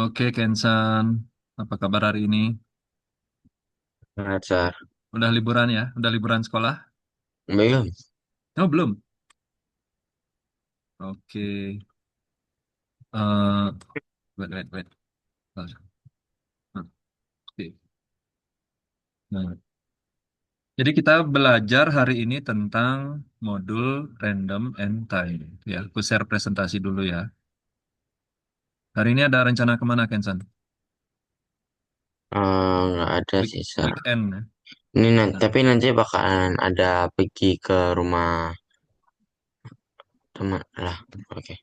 Oke, Kensan. Apa kabar hari ini? Ngajar. Udah liburan ya? Udah liburan sekolah? Belum. Oh, belum. Oke. Wait, wait, wait. Oke. Nah, jadi kita belajar hari ini tentang modul random and time. Ya, aku share presentasi dulu ya. Hari ini ada rencana kemana, Kensan? Nggak ada sih, Sar. Weekend ya? Ini nanti, Nah, tapi nanti bakalan ada pergi ke rumah teman lah. Oke.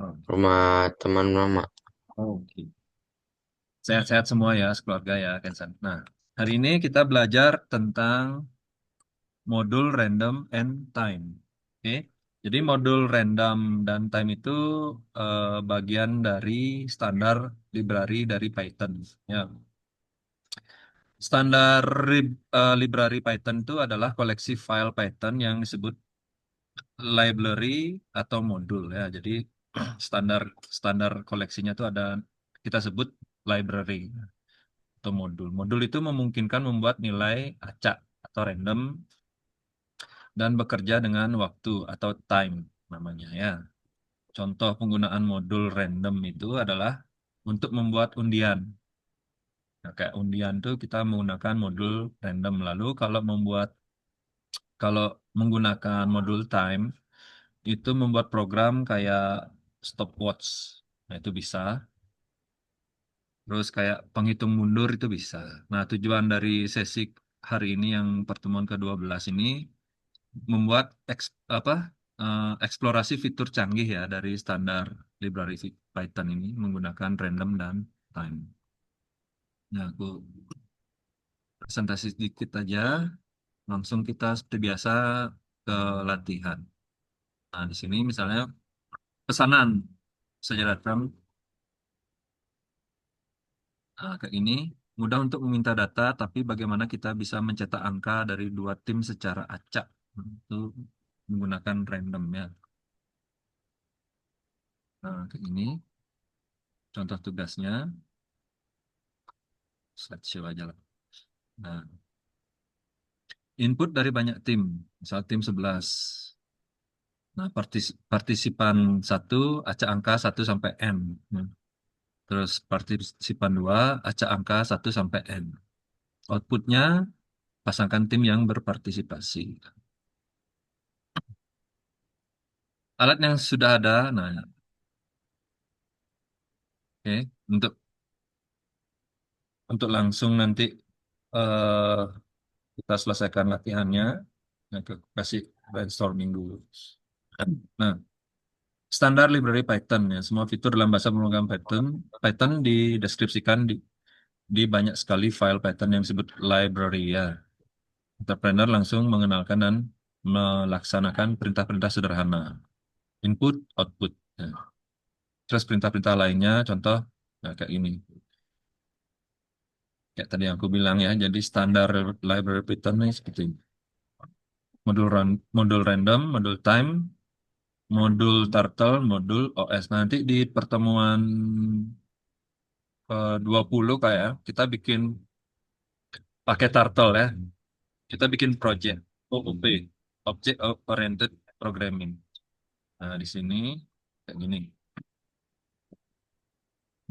oh, Rumah teman lama. oke. Sehat-sehat semua ya, sekeluarga ya, Kensan. Nah, hari ini kita belajar tentang modul random and time. Oke, jadi modul random dan time itu bagian dari standar library dari Python. Ya, standar library Python itu adalah koleksi file Python yang disebut library atau modul ya. Jadi standar standar koleksinya itu ada kita sebut library atau modul. Modul itu memungkinkan membuat nilai acak atau random dan bekerja dengan waktu atau time namanya ya. Contoh penggunaan modul random itu adalah untuk membuat undian. Nah, kayak undian tuh kita menggunakan modul random. Lalu kalau menggunakan modul time itu membuat program kayak stopwatch. Nah, itu bisa. Terus kayak penghitung mundur itu bisa. Nah, tujuan dari sesi hari ini yang pertemuan ke-12 ini membuat eksplorasi fitur canggih ya dari standar library Python ini menggunakan random dan time. Nah, aku presentasi sedikit aja, langsung kita seperti biasa ke latihan. Nah, di sini misalnya pesanan saja datang, kayak ini. Mudah untuk meminta data, tapi bagaimana kita bisa mencetak angka dari dua tim secara acak. Itu menggunakan random ya. Nah, kayak ini contoh tugasnya, slideshow aja lah. Nah, input dari banyak tim, misal tim 11. Nah, partisipan satu acak angka 1 sampai N. Nah, terus partisipan 2 acak angka 1 sampai N. Outputnya pasangkan tim yang berpartisipasi. Alat yang sudah ada, nah, oke, untuk langsung nanti eh, kita selesaikan latihannya. Nah, kasih brainstorming dulu. Nah, standar library Python ya, semua fitur dalam bahasa pemrograman Python dideskripsikan di banyak sekali file Python yang disebut library ya. Entrepreneur langsung mengenalkan dan melaksanakan perintah-perintah sederhana, input, output. Ya. Terus perintah-perintah lainnya, contoh ya, kayak ini. Kayak tadi yang aku bilang ya, jadi standar library Python ini seperti ini. Modul random, modul time, modul turtle, modul OS. Nanti di pertemuan 20 kayak kita bikin pakai turtle ya. Kita bikin project OOP, Object Oriented Programming. Nah, di sini kayak gini,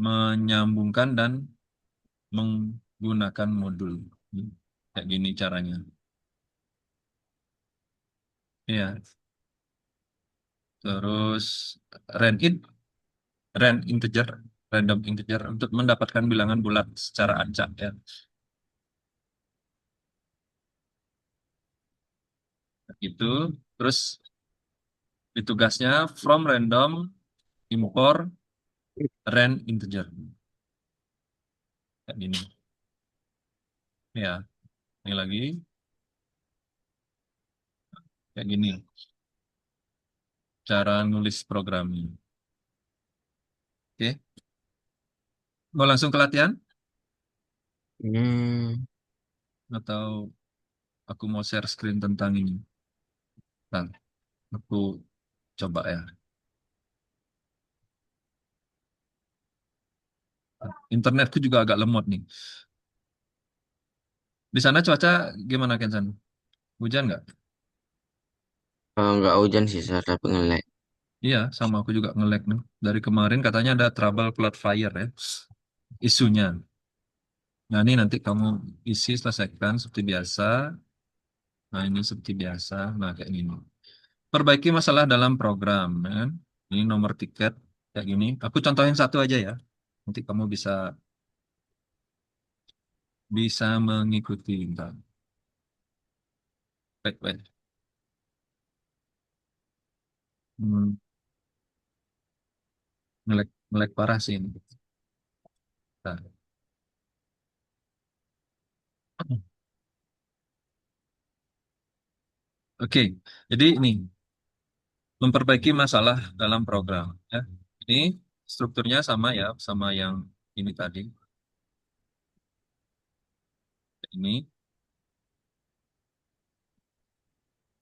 menyambungkan dan menggunakan modul. Kayak gini caranya. Ya, terus rand int, rand integer, random integer untuk mendapatkan bilangan bulat secara acak ya. Itu terus di tugasnya from random import rand integer. Kayak gini. Ya, ini lagi kayak gini cara nulis programnya. Oke, mau langsung ke latihan Hmm, atau aku mau share screen tentang ini? Nah, aku coba ya. Internetku juga agak lemot nih. Di sana cuaca gimana, Kensan? Hujan nggak? Nggak hujan sih, Sir, tapi ngelek. Iya, sama aku juga nge-lag nih. Dari kemarin katanya ada trouble cloud fire ya, isunya. Nah, ini nanti kamu isi selesaikan seperti biasa. Nah, ini seperti biasa. Nah, kayak gini. Perbaiki masalah dalam program, ya kan? Ini nomor tiket kayak gini. Aku contohin satu aja ya. Nanti kamu bisa bisa mengikuti. Bentar. Wait, wait. Hmm, nge-lag parah sih ini. Bentar. Oke, jadi ini memperbaiki masalah dalam program. Ya. Ini strukturnya sama ya, sama yang ini tadi. Ini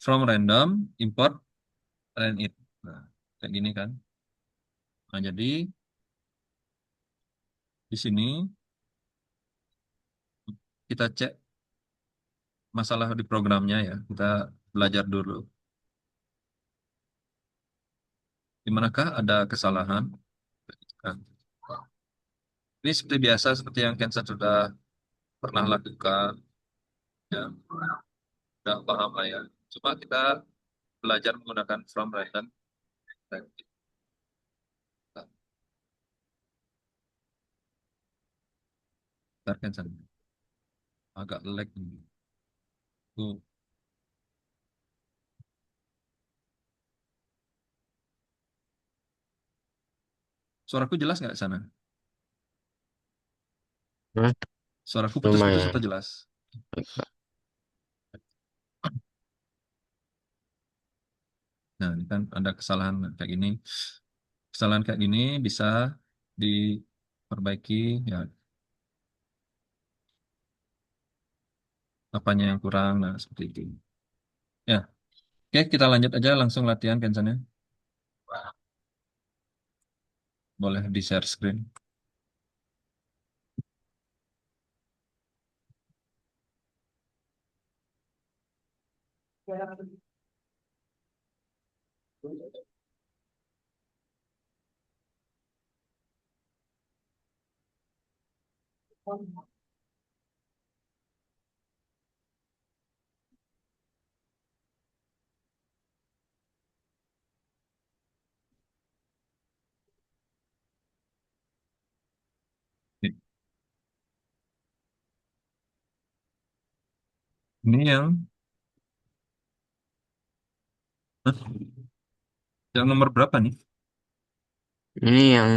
from random import rand it. Nah, kayak gini kan. Nah, jadi di sini kita cek masalah di programnya ya. Kita belajar dulu. Di manakah ada kesalahan? Nah, ini seperti biasa, seperti yang Kensa sudah pernah lakukan. Ya, udah paham lah ya. Cuma kita belajar menggunakan from random. Bentar, Kensa. Agak lag ini. Tuh. Suaraku jelas nggak sana? Hah? Suaraku putus-putus Lumayan. atau jelas? Nah, ini kan ada kesalahan kayak gini. Kesalahan kayak gini bisa diperbaiki, ya apanya yang kurang, nah seperti itu. Ya, oke kita lanjut aja langsung latihan Kensannya. Boleh di share screen. Ini hah? Yang nomor berapa nih? Ini yang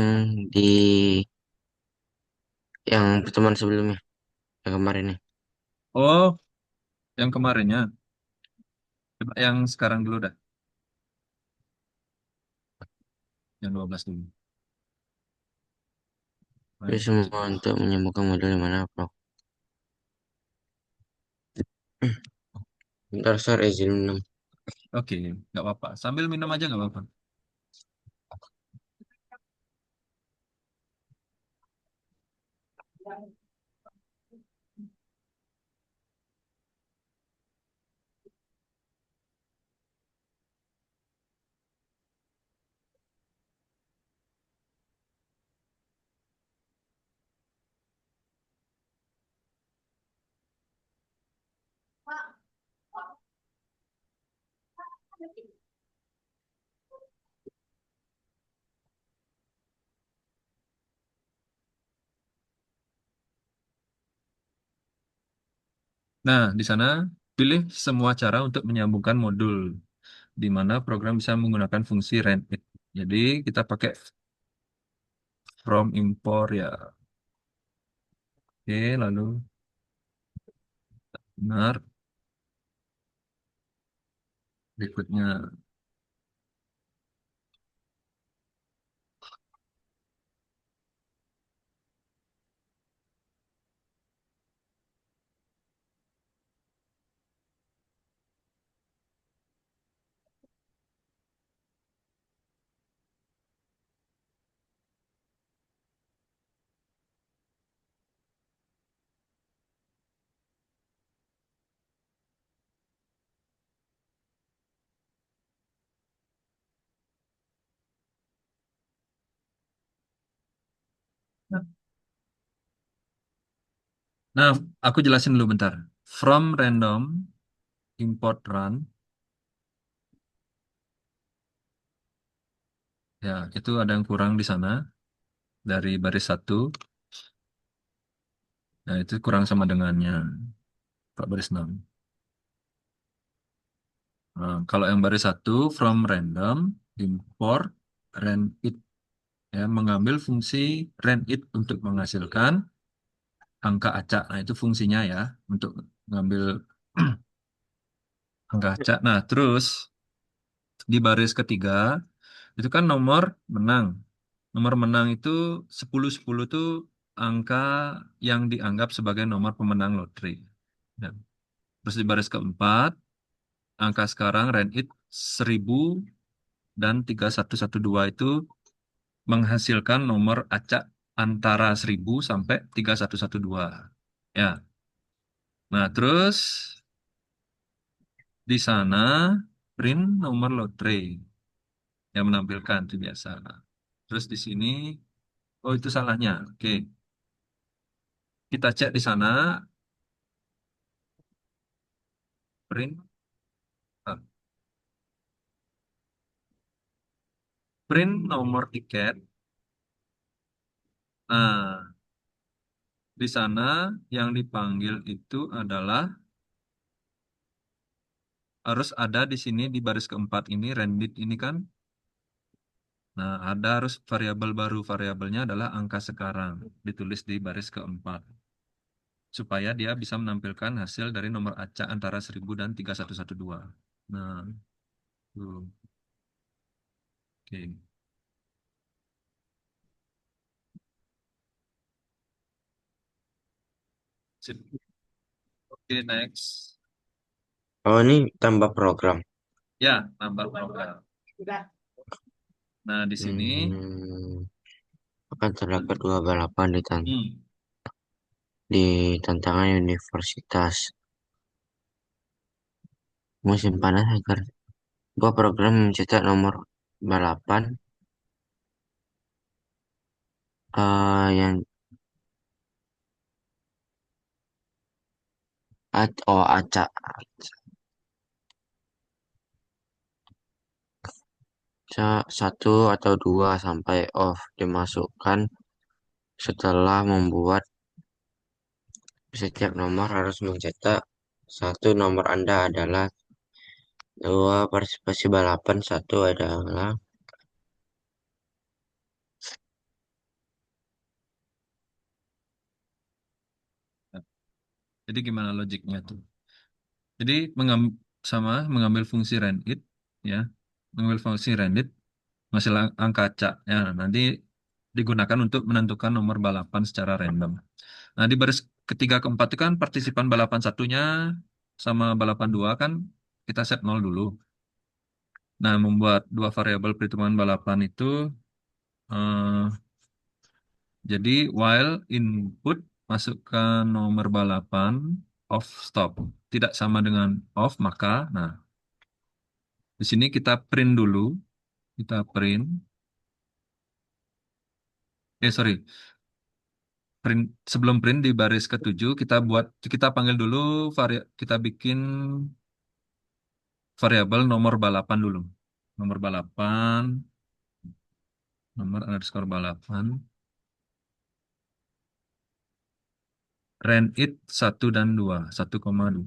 di yang pertemuan sebelumnya, yang kemarin nih. Oh, yang kemarinnya. Coba yang sekarang dulu dah. Yang 12 dulu. Jadi Baik, semua coba. untuk menyembuhkan modul di mana, Bro? Bentar, Sir, izin minum. Oke, nggak apa-apa. Sambil minum aja nggak apa-apa. Nah, di sana pilih semua cara untuk menyambungkan modul, di mana program bisa menggunakan fungsi random. Jadi kita pakai from import ya. Oke, lalu benar berikutnya. Nah, aku jelasin dulu bentar. From random import run, ya itu ada yang kurang di sana dari baris satu. Nah, itu kurang sama dengannya, Pak baris 6. Nah, kalau yang baris satu, from random import random ya, mengambil fungsi randit untuk menghasilkan angka acak. Nah, itu fungsinya ya, untuk mengambil angka acak. Nah, terus di baris ketiga, itu kan nomor menang. Nomor menang itu 10-10 itu angka yang dianggap sebagai nomor pemenang lotre. Dan terus di baris keempat, angka sekarang randit 1000 dan 3112 itu menghasilkan nomor acak antara 1000 sampai 3112. Ya. Nah, terus di sana print nomor lotre yang menampilkan itu biasa. Nah, terus di sini, oh itu salahnya. Oke, kita cek di sana print eh, print nomor tiket. Nah, di sana yang dipanggil itu adalah harus ada di sini di baris keempat ini rendit ini kan. Nah, ada harus variabel baru. Variabelnya adalah angka sekarang. Ditulis di baris keempat. Supaya dia bisa menampilkan hasil dari nomor acak antara 1000 dan 3112. Nah, tuh. Oke. Sip. Oke, next. Oh, ini tambah program. Ya, tambah program. Nah, di sini, Akan terdapat dua balapan hmm, di tantangan universitas musim panas agar buah program mencetak nomor balapan yang acak satu atau dua sampai off dimasukkan setelah membuat setiap nomor harus mencetak satu nomor Anda adalah dua partisipasi balapan satu adalah jadi gimana logiknya tuh? Jadi mengambil fungsi renit, ya, mengambil fungsi renit, menghasilkan angka acak. Ya, nanti digunakan untuk menentukan nomor balapan secara random. Nah, di baris ketiga keempat itu kan partisipan balapan satunya sama balapan dua kan kita set 0 dulu. Nah, membuat dua variabel perhitungan balapan itu jadi while input masukkan nomor balapan off stop tidak sama dengan off maka nah di sini kita print dulu kita print sorry print sebelum print di baris ketujuh kita panggil dulu kita bikin variabel nomor balapan dulu nomor balapan nomor underscore balapan rand it 1 dan 2 1,2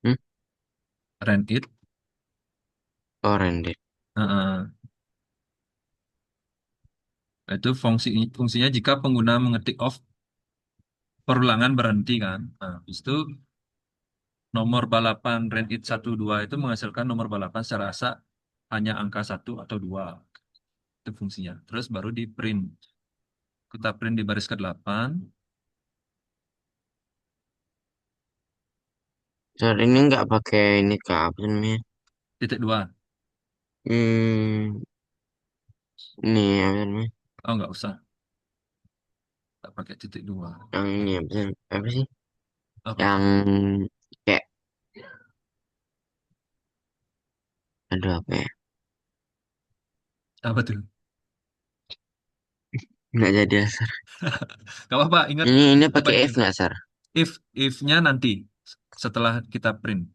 hmm? rand it Oh, render. itu fungsinya jika pengguna mengetik off perulangan berhenti kan. Nah, habis itu nomor balapan rand it 1 2 itu menghasilkan nomor balapan secara asa hanya angka satu atau dua. Itu fungsinya. Terus baru di print. Kita print di baris ke-8, Soal ini nggak pakai ini kak apa sih namanya? titik dua. Hmm, ini apa sih namanya? Oh, nggak usah. Tak pakai titik dua. Yang ini apa sih? Apa tuh? Yang kayak aduh apa ya? Apa tuh? Nggak jadi Sar. Gak apa-apa, ingat Ini apa pakai ini? if nggak Sar? If-nya nanti setelah kita print.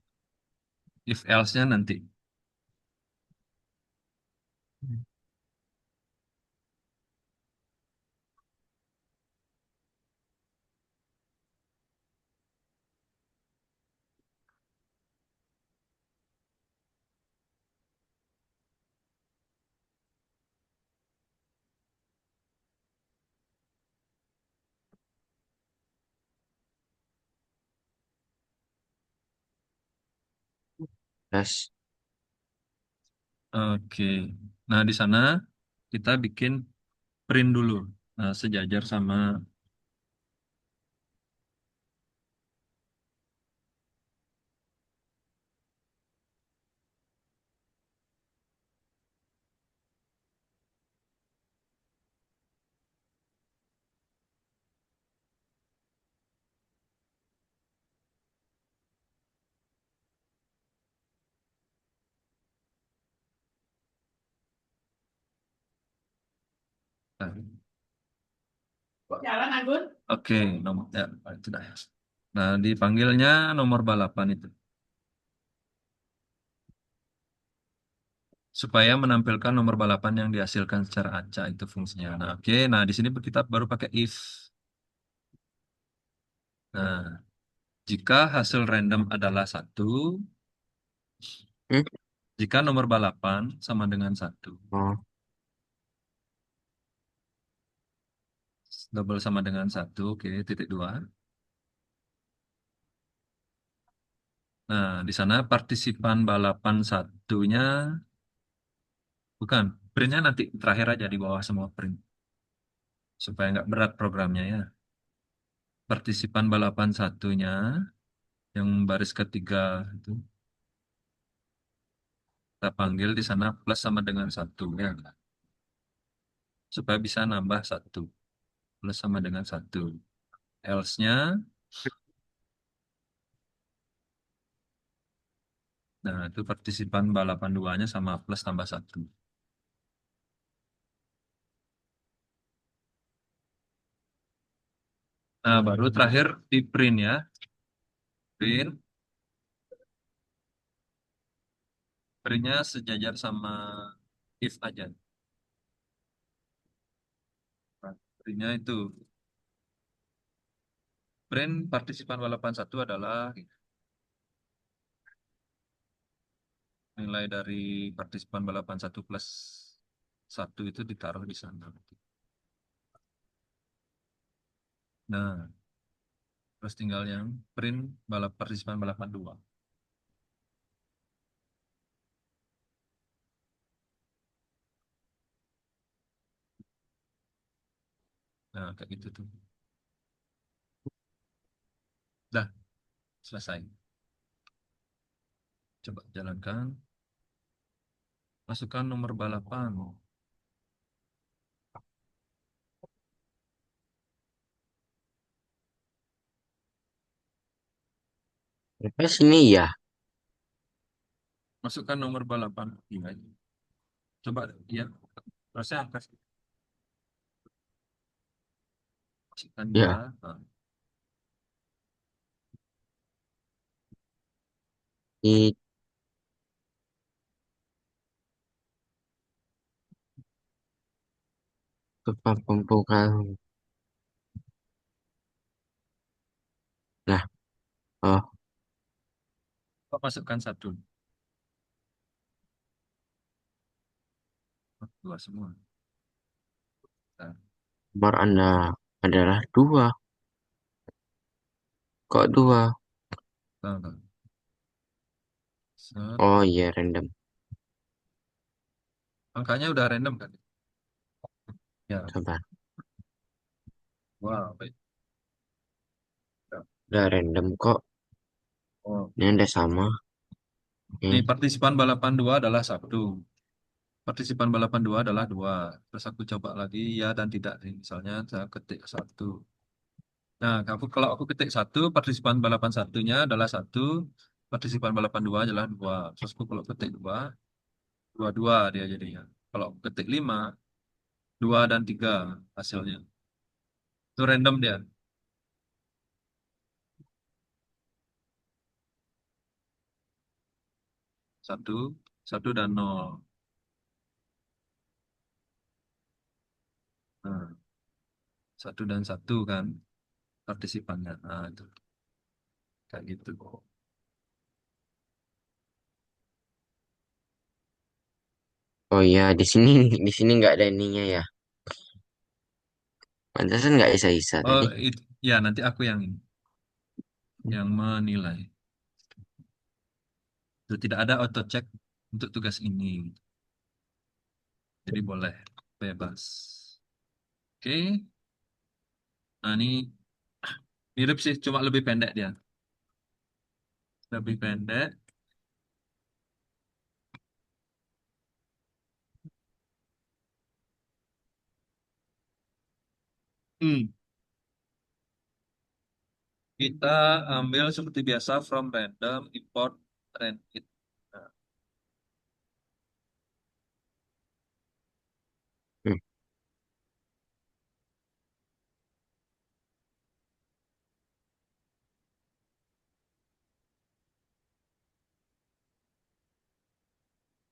If else-nya nanti. Terus, Oke. Nah, di sana kita bikin print dulu. Nah, sejajar sama nah, Jalan, Anggun. Oke, nomor ya, itu dah. Nah, dipanggilnya nomor balapan itu supaya menampilkan nomor balapan yang dihasilkan secara acak itu fungsinya. Nah, oke. Nah, di sini kita baru pakai if. Nah, jika hasil random adalah satu, hmm? jika nomor balapan sama dengan satu, Oh, double sama dengan satu, oke, titik dua. Nah, di sana partisipan balapan satunya, bukan, printnya nanti terakhir aja di bawah semua print, supaya nggak berat programnya ya. Partisipan balapan satunya, yang baris ketiga itu, kita panggil di sana plus sama dengan satu ya, supaya bisa nambah satu, plus sama dengan satu. Else-nya, nah itu partisipan balapan duanya sama plus tambah satu. Nah, baru terakhir di print ya. Print, printnya sejajar sama if aja. Nah, printnya itu, print partisipan balapan satu adalah nilai dari partisipan balapan satu plus satu itu ditaruh di sana. Nah, terus tinggal yang print partisipan balapan dua. Nah, kayak gitu tuh. Dah, selesai. Coba jalankan. Masukkan nomor balapan. terus ini ya. Masukkan nomor balapan. Iya. Coba, ya. Terusnya kasih. Masukkan Ya, ya. Nah, di tukang pembukaan. Nah, oh, Coba masukkan satu. Dua semua. Nah, nomor Anda adalah dua. Kok dua? nah, nah. Set. Oh iya, random. Angkanya udah random kan? Ya. Coba. Wow, baik. Ya. Udah random kok. Oh. Ini ada sama. Nih, Nih, partisipan balapan dua adalah satu. Partisipan balapan dua adalah dua. Terus aku coba lagi ya dan tidak nih. Misalnya saya ketik satu. Nah, kalau aku ketik satu, partisipan balapan satunya adalah satu, partisipan balapan dua adalah dua. Terus aku kalau ketik dua, dua dua dia jadinya. Kalau aku ketik lima, Dua dan tiga hasilnya. Itu random dia. Satu, satu dan nol. Nah, satu dan satu kan partisipannya. Nah, itu kayak gitu. Oh iya, di sini di sini nggak ada ininya ya. Pantesan nggak isa-isa Oh, tadi. itu ya nanti aku yang ini, yang menilai. Itu tidak ada auto check untuk tugas ini. Jadi boleh bebas. Oke. Nah, ini mirip sih, cuma lebih pendek dia. Lebih pendek. Hmm. Kita ambil seperti biasa from random import rand it. Nah, Hmm.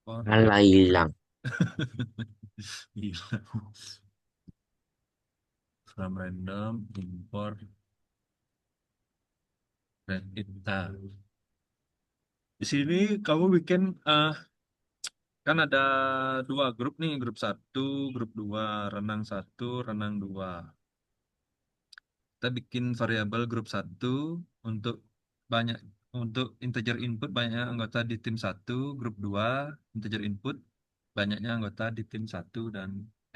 import. Malah hilang. Gila. From random import rand it. Nah, di sini kamu bikin kan ada dua grup nih, grup satu, grup dua, renang satu, renang dua. Kita bikin variabel grup satu untuk banyak untuk integer input banyaknya anggota di tim satu, grup dua integer input banyaknya anggota di tim satu dan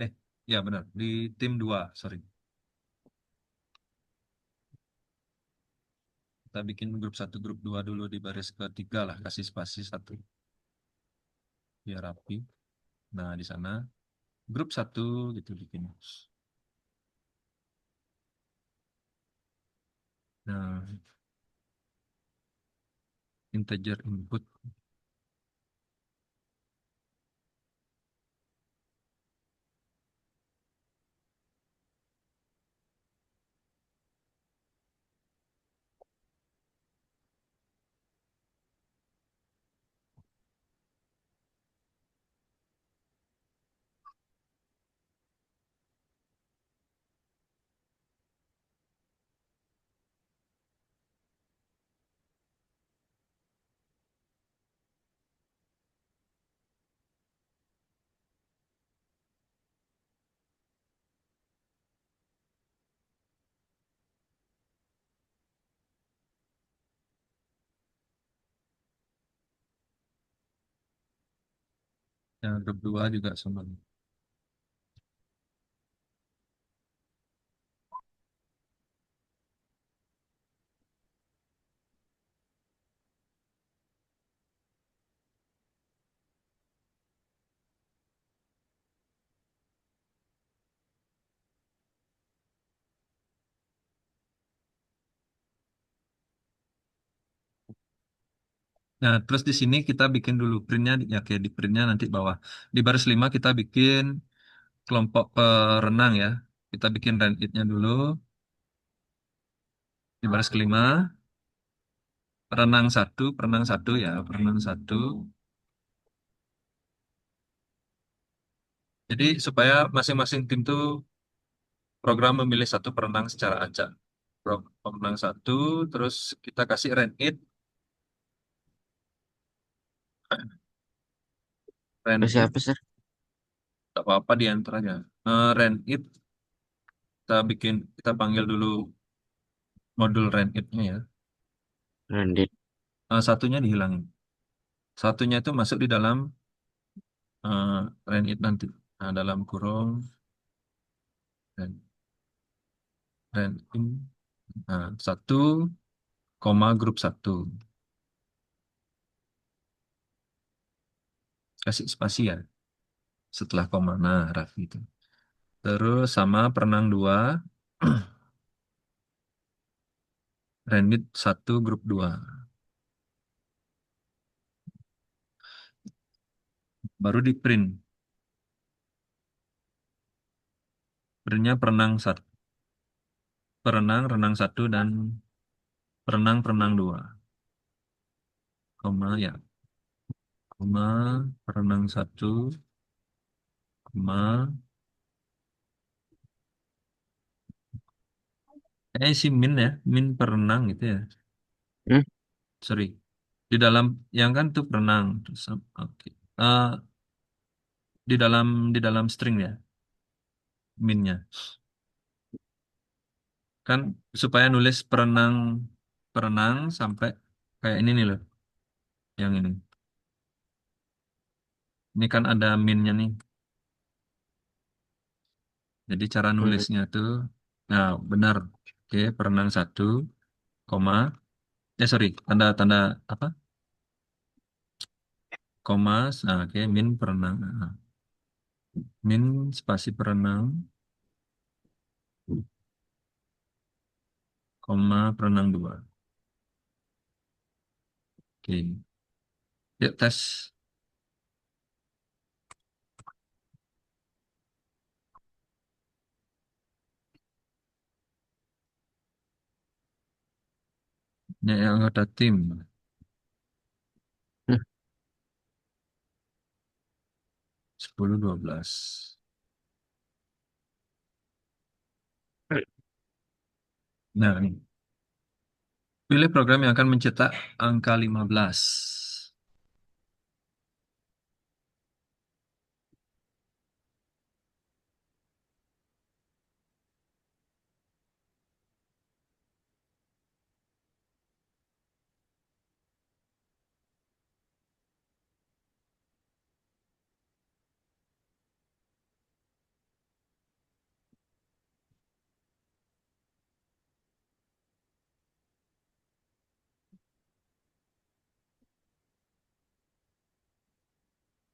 eh ya benar di tim dua, sorry. Kita bikin grup satu, grup dua dulu di baris ketiga lah, kasih spasi satu biar rapi. Nah, di sana grup satu gitu bikin. Nah, integer input. Yang grup dua juga sama. Nah, terus di sini kita bikin dulu printnya, ya kayak di printnya nanti bawah. Di baris 5 kita bikin kelompok perenang ya. Kita bikin rand it-nya dulu. Di baris kelima, perenang satu ya, perenang satu. Jadi supaya masing-masing tim tuh program memilih satu perenang secara acak. Pemenang satu, terus kita kasih rand it, rand Terus it, siapa, Sir? tak apa-apa di antaranya. Rand it, kita panggil dulu modul rand it-nya ya. Randit. Satunya dihilangin. Satunya itu masuk di dalam rand it nanti. Nah, dalam kurung rand, rand in. Nah, satu koma grup satu. Kasih spasi ya setelah koma. Nah, Raffi itu. Terus sama perenang dua, Rendit satu grup dua. Baru di print. Sebenarnya perenang satu, perenang renang satu dan perenang perenang dua, koma ya, koma perenang satu, koma si min ya, min perenang gitu ya. Hmm? Sorry, di dalam yang kan tuh perenang, terus oke. Eh, di dalam string ya, minnya. Kan supaya nulis perenang perenang sampai kayak ini nih loh, yang ini. Ini kan ada minnya nih. Jadi cara Hmm. nulisnya tuh, nah benar. Oke, perenang satu, koma. Sorry, tanda tanda apa? Koma. Nah, oke, min perenang. Nah, min spasi perenang, koma perenang dua. Oke, yuk tes. Ini anggota tim 10 12. Nah, ini. Pilih program yang akan mencetak angka 15.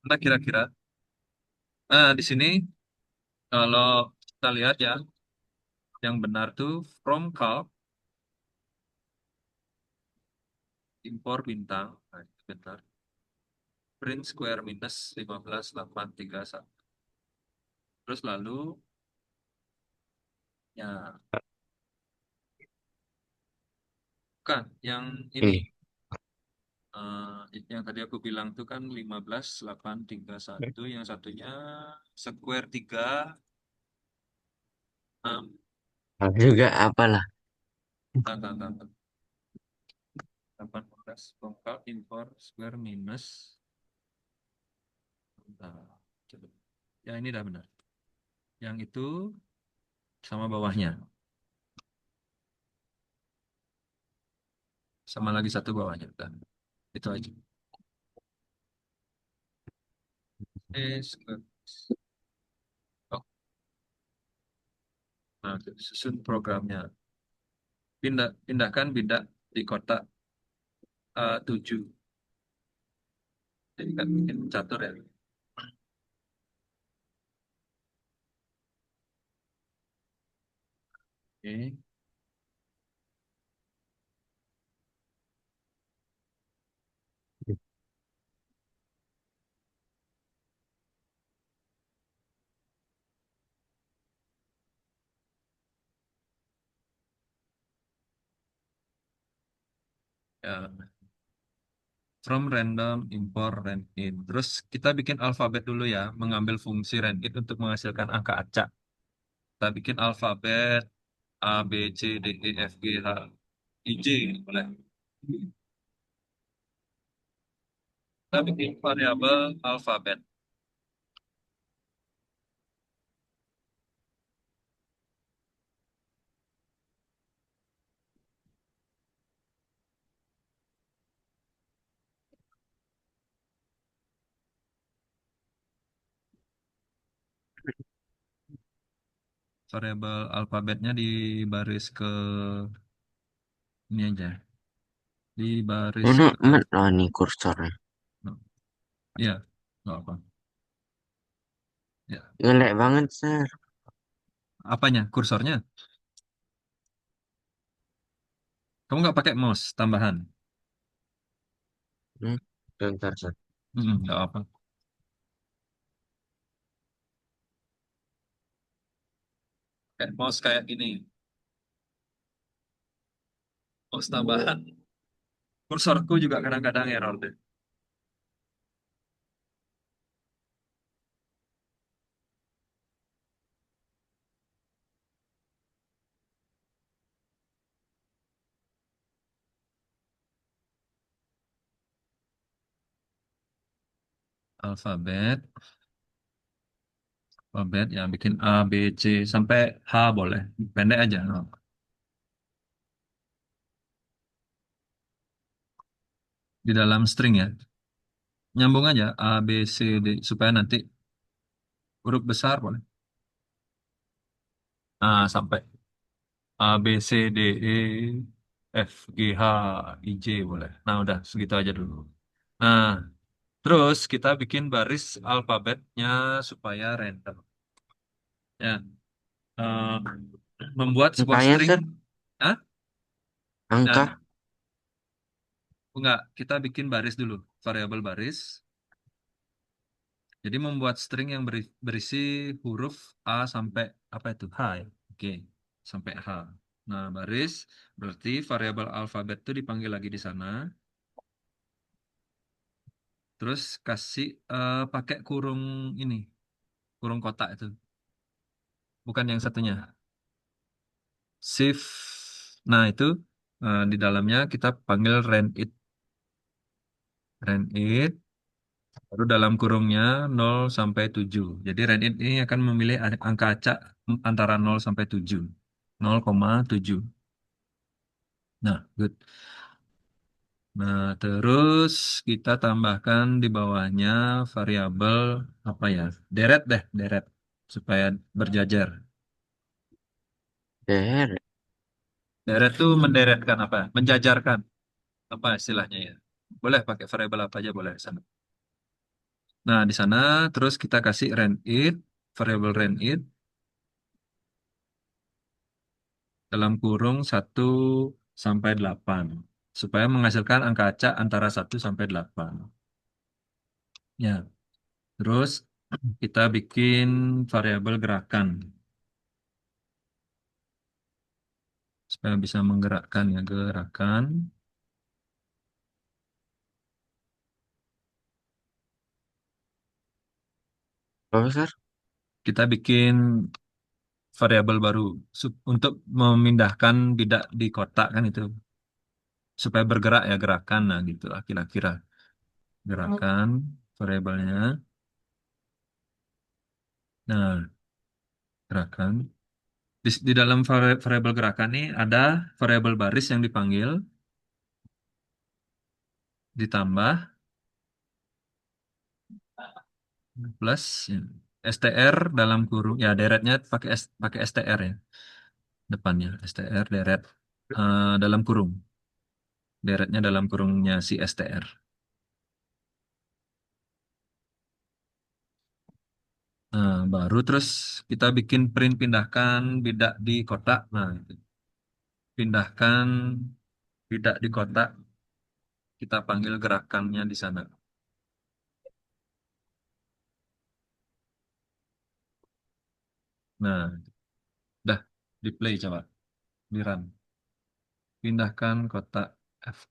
Nah, kira-kira. Nah, di sini kalau kita lihat ya, yang benar tuh from calc, impor bintang. Nah, itu benar. Print square minus 15,831. Terus lalu, ya, bukan, yang ini. Ini. Yang tadi aku bilang tuh kan 15,831. Yang satunya square 3, Hal juga apalah. 18 from calc, impor square minus. Nah, coba. Ya, ini udah benar. Yang itu sama bawahnya. Sama lagi satu bawahnya. Udah. Itu aja. Square. Oh, nah, susun programnya. Pindahkan bidak di kotak 7. Jadi kan bikin catur ya. Oke. Ya. From random, import, rand in. Terus kita bikin alfabet dulu ya. Mengambil fungsi rand in untuk menghasilkan angka acak. Kita bikin alfabet A, B, C, D, E, F, G, H, I, J. Boleh. Kita bikin variabel alfabet. Variabel alfabetnya di baris ke ini aja. Di baris Ini ke oh, nih kursornya. no. Ya, nggak apa. Ya. Ngelek banget, Sir. Apanya? Kursornya? Kamu nggak pakai mouse tambahan? Hmm. Bentar, Sir. Nggak apa. Kayak mouse kayak gini, mouse tambahan. Kursorku juga kadang-kadang error deh. Alfabet, alfabet ya bikin A, B, C sampai H boleh. Pendek aja. No. Di dalam string ya. Nyambung aja A, B, C, D supaya nanti huruf besar boleh. Nah, sampai A, B, C, D, E, F, G, H, I, J boleh. Nah, udah segitu aja dulu. Nah, terus kita bikin baris alfabetnya supaya random. Ya, eh, membuat sebuah Angkanya, string. Sir? Hah? Angka? Nah, enggak, kita bikin baris dulu, variabel baris. Jadi membuat string yang berisi huruf A sampai apa itu? H ya. Oke, sampai H. Nah, baris berarti variabel alfabet itu dipanggil lagi di sana. Terus kasih pakai kurung ini, kurung kotak itu. Bukan yang satunya. Shift. Nah, itu di dalamnya kita panggil ranit. Ranit. Baru dalam kurungnya 0 sampai 7. Jadi ranit ini akan memilih angka acak antara 0 sampai 7. 0,7. Nah, good. Nah, terus kita tambahkan di bawahnya variabel apa ya? Deret deh, deret supaya berjajar. Der. Deret tuh menderetkan apa? Menjajarkan apa istilahnya ya? Boleh pakai variabel apa aja boleh di sana. Nah, di sana terus kita kasih ranit, variabel ranit dalam kurung 1 sampai 8 supaya menghasilkan angka acak antara 1 sampai 8. Ya, terus kita bikin variabel gerakan supaya bisa menggerakkan ya gerakan. Apa, Sir? Kita bikin variabel baru untuk memindahkan bidak di kotak kan itu supaya bergerak ya gerakan nah gitu lah kira-kira gerakan variabelnya. Nah, gerakan di dalam variabel gerakan ini ada variabel baris yang dipanggil ditambah plus ya, str dalam kurung ya deretnya pakai str ya depannya str deret dalam kurung deretnya dalam kurungnya si str. Nah, baru terus kita bikin print pindahkan bidak di kotak. Nah, itu. Pindahkan bidak di kotak, kita panggil gerakannya di sana. Nah, dah di play coba, di run. Pindahkan kotak F.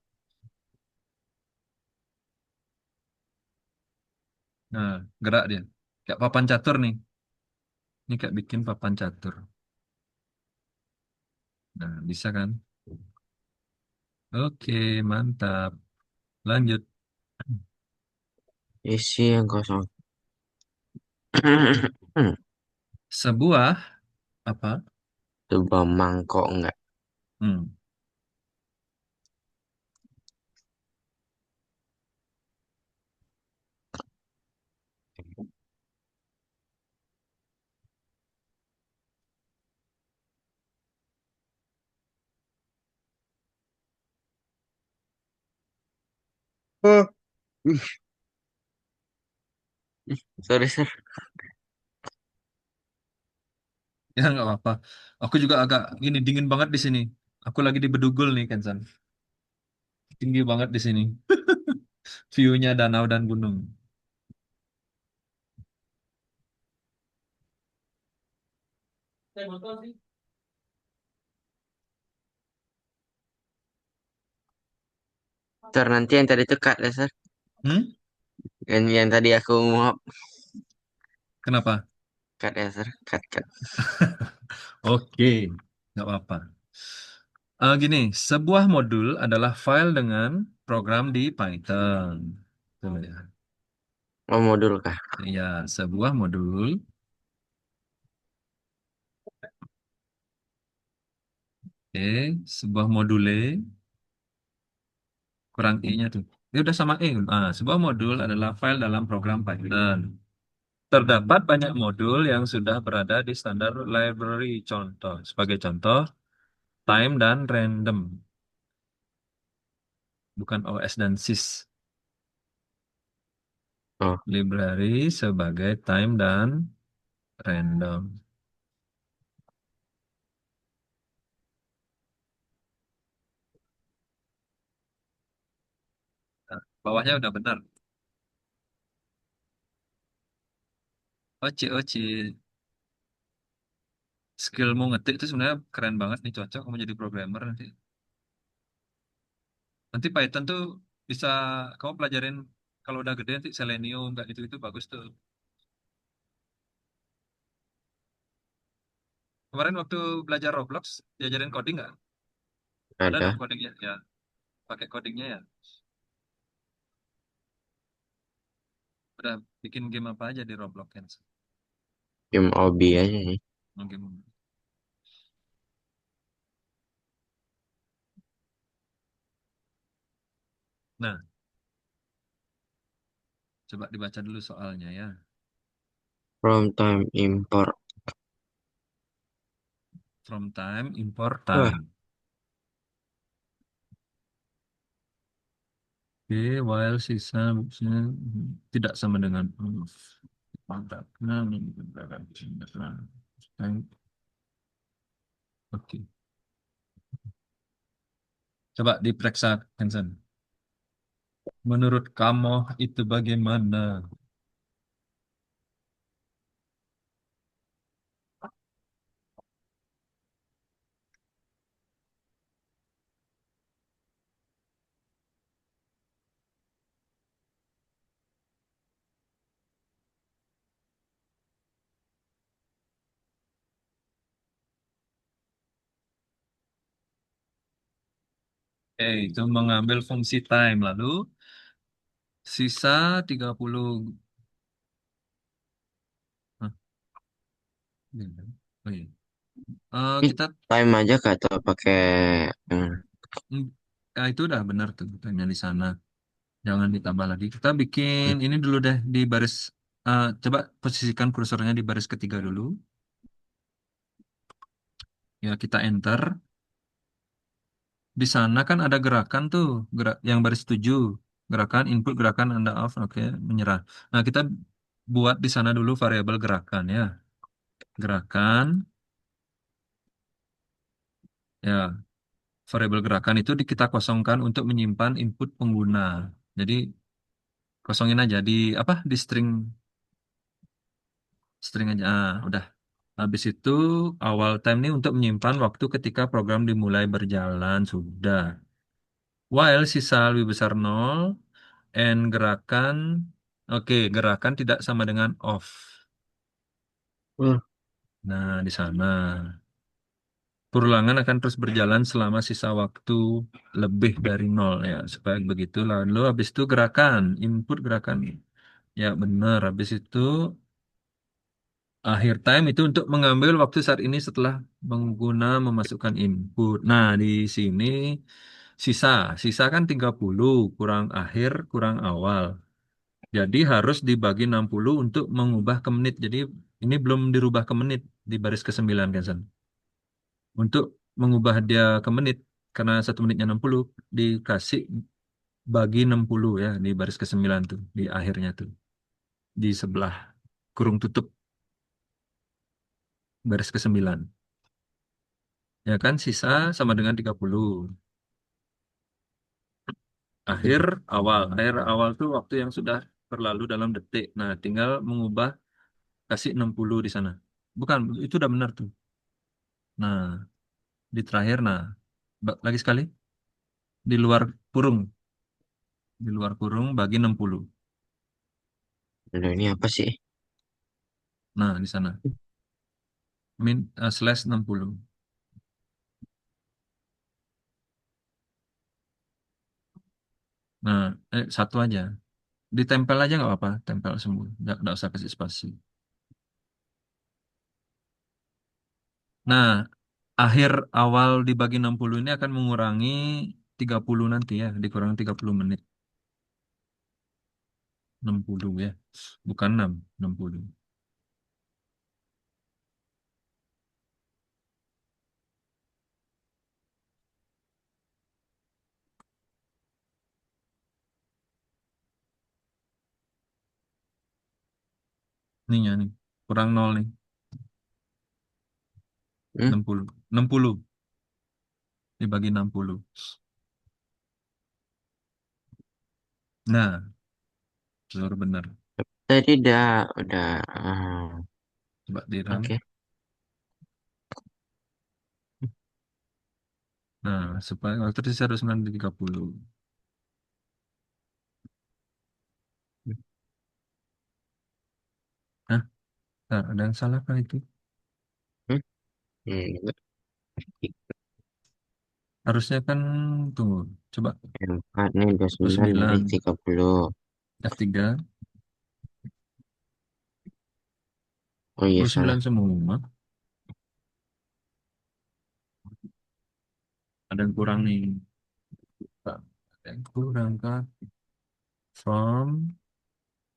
Nah, gerak dia. Kayak papan catur nih. Ini kayak bikin papan catur. Nah, bisa kan? Oke, mantap. Lanjut. Isi yang kosong. Sebuah apa? Coba mangkok enggak? Hmm. Oh. Sorry, Sir. Ya nggak apa-apa. Aku juga agak ini dingin banget di sini. Aku lagi di Bedugul nih, Kensan. Tinggi banget di sini. View-nya danau dan gunung. Ntar nanti yang tadi itu cut ya, Sir. Hmm? Yang tadi aku nguap, Kenapa? cut ya, Sir. Cut, cut. Oke, nggak apa-apa. Gini, sebuah modul adalah file dengan program di Python. Tuh ya. Oh, modul kah? Ya, sebuah modul. Oke, sebuah module kurang i-nya tuh. Ini udah sama e. Sebuah modul adalah file dalam program Python. Terdapat banyak modul yang sudah berada di standar library contoh. Sebagai contoh, time dan random, bukan OS dan sys. Oh, Library sebagai time dan random. Nah, bawahnya udah benar. Oci, oci. Skillmu ngetik itu sebenarnya keren banget nih, cocok kamu jadi programmer nanti. Nanti Python tuh bisa kamu pelajarin kalau udah gede nanti Selenium kayak gitu itu bagus tuh. Kemarin waktu belajar Roblox diajarin coding nggak? Ada dong ada. codingnya ya. Pakai codingnya ya. Udah bikin game apa aja di Roblox kan? Game OB aja sih. Game. Nah, coba dibaca dulu soalnya ya. From time import. From time, import Wah, time. Oke, while sisa tidak sama dengan mantap. Nah, oke. Coba diperiksa, Hansen. Menurut kamu itu bagaimana? Itu mengambil fungsi time. Lalu sisa 30. Hah, iya kan? Oh iya. ini Kita, time aja kah atau pakai hmm, hmm, itu udah benar tuh tanya di sana. Jangan ditambah lagi. Kita bikin ini dulu deh di baris. Coba posisikan kursornya di baris ketiga dulu. Ya, kita enter. Di sana kan ada gerakan tuh, gerak yang baris 7. Gerakan input, gerakan Anda off, oke, menyerah. Nah, kita buat di sana dulu variabel gerakan ya. Gerakan, ya, variabel gerakan itu kita kosongkan untuk menyimpan input pengguna. Jadi kosongin aja di apa? Di string aja. Udah. Habis itu awal time ini untuk menyimpan waktu ketika program dimulai berjalan sudah. While sisa lebih besar nol, and gerakan, oke, gerakan tidak sama dengan off. wah, Nah, di sana. Perulangan akan terus berjalan selama sisa waktu lebih dari nol ya. Supaya begitu. Lalu habis itu gerakan, input gerakan. Ya benar. Habis itu akhir time itu untuk mengambil waktu saat ini setelah pengguna memasukkan input. Nah, di sini sisa. Sisa kan 30 kurang akhir, kurang awal. Jadi harus dibagi 60 untuk mengubah ke menit. Jadi ini belum dirubah ke menit di baris ke-9 kan, San? Untuk mengubah dia ke menit, karena 1 menitnya 60, dikasih bagi 60 ya di baris ke-9 tuh, di akhirnya tuh. Di sebelah kurung tutup baris ke-9. Ya kan, sisa sama dengan 30. Akhir awal. Akhir awal tuh waktu yang sudah berlalu dalam detik. Nah, tinggal mengubah kasih 60 di sana. Bukan, itu udah benar tuh. Nah, di terakhir, nah, lagi sekali, di luar kurung. Di luar kurung bagi 60. Aduh, ini apa sih? Nah, di sana. Slash 60. Nah, satu aja. Ditempel aja nggak apa-apa. Tempel semua. Nggak usah kasih spasi. Nah, akhir awal dibagi 60 ini akan mengurangi 30 nanti ya. Dikurang 30 menit. 60 ya. Bukan 6, 60. Nih ya nih. Kurang 0 nih. Hmm? 60. 60 dibagi 60. Nah, benar benar. Tadi udah, Coba di run. oke. Nah, supaya waktu tersisa 9:30. Hah? Nah, ada yang salah kah itu? Hmm? Hmm, Harusnya kan, tunggu, coba Empat nih, 29 dari 29 30. F3, Oh iya, salah. 29 semua. Ada yang kurang nih. Pak. Ada yang kurang kah? From,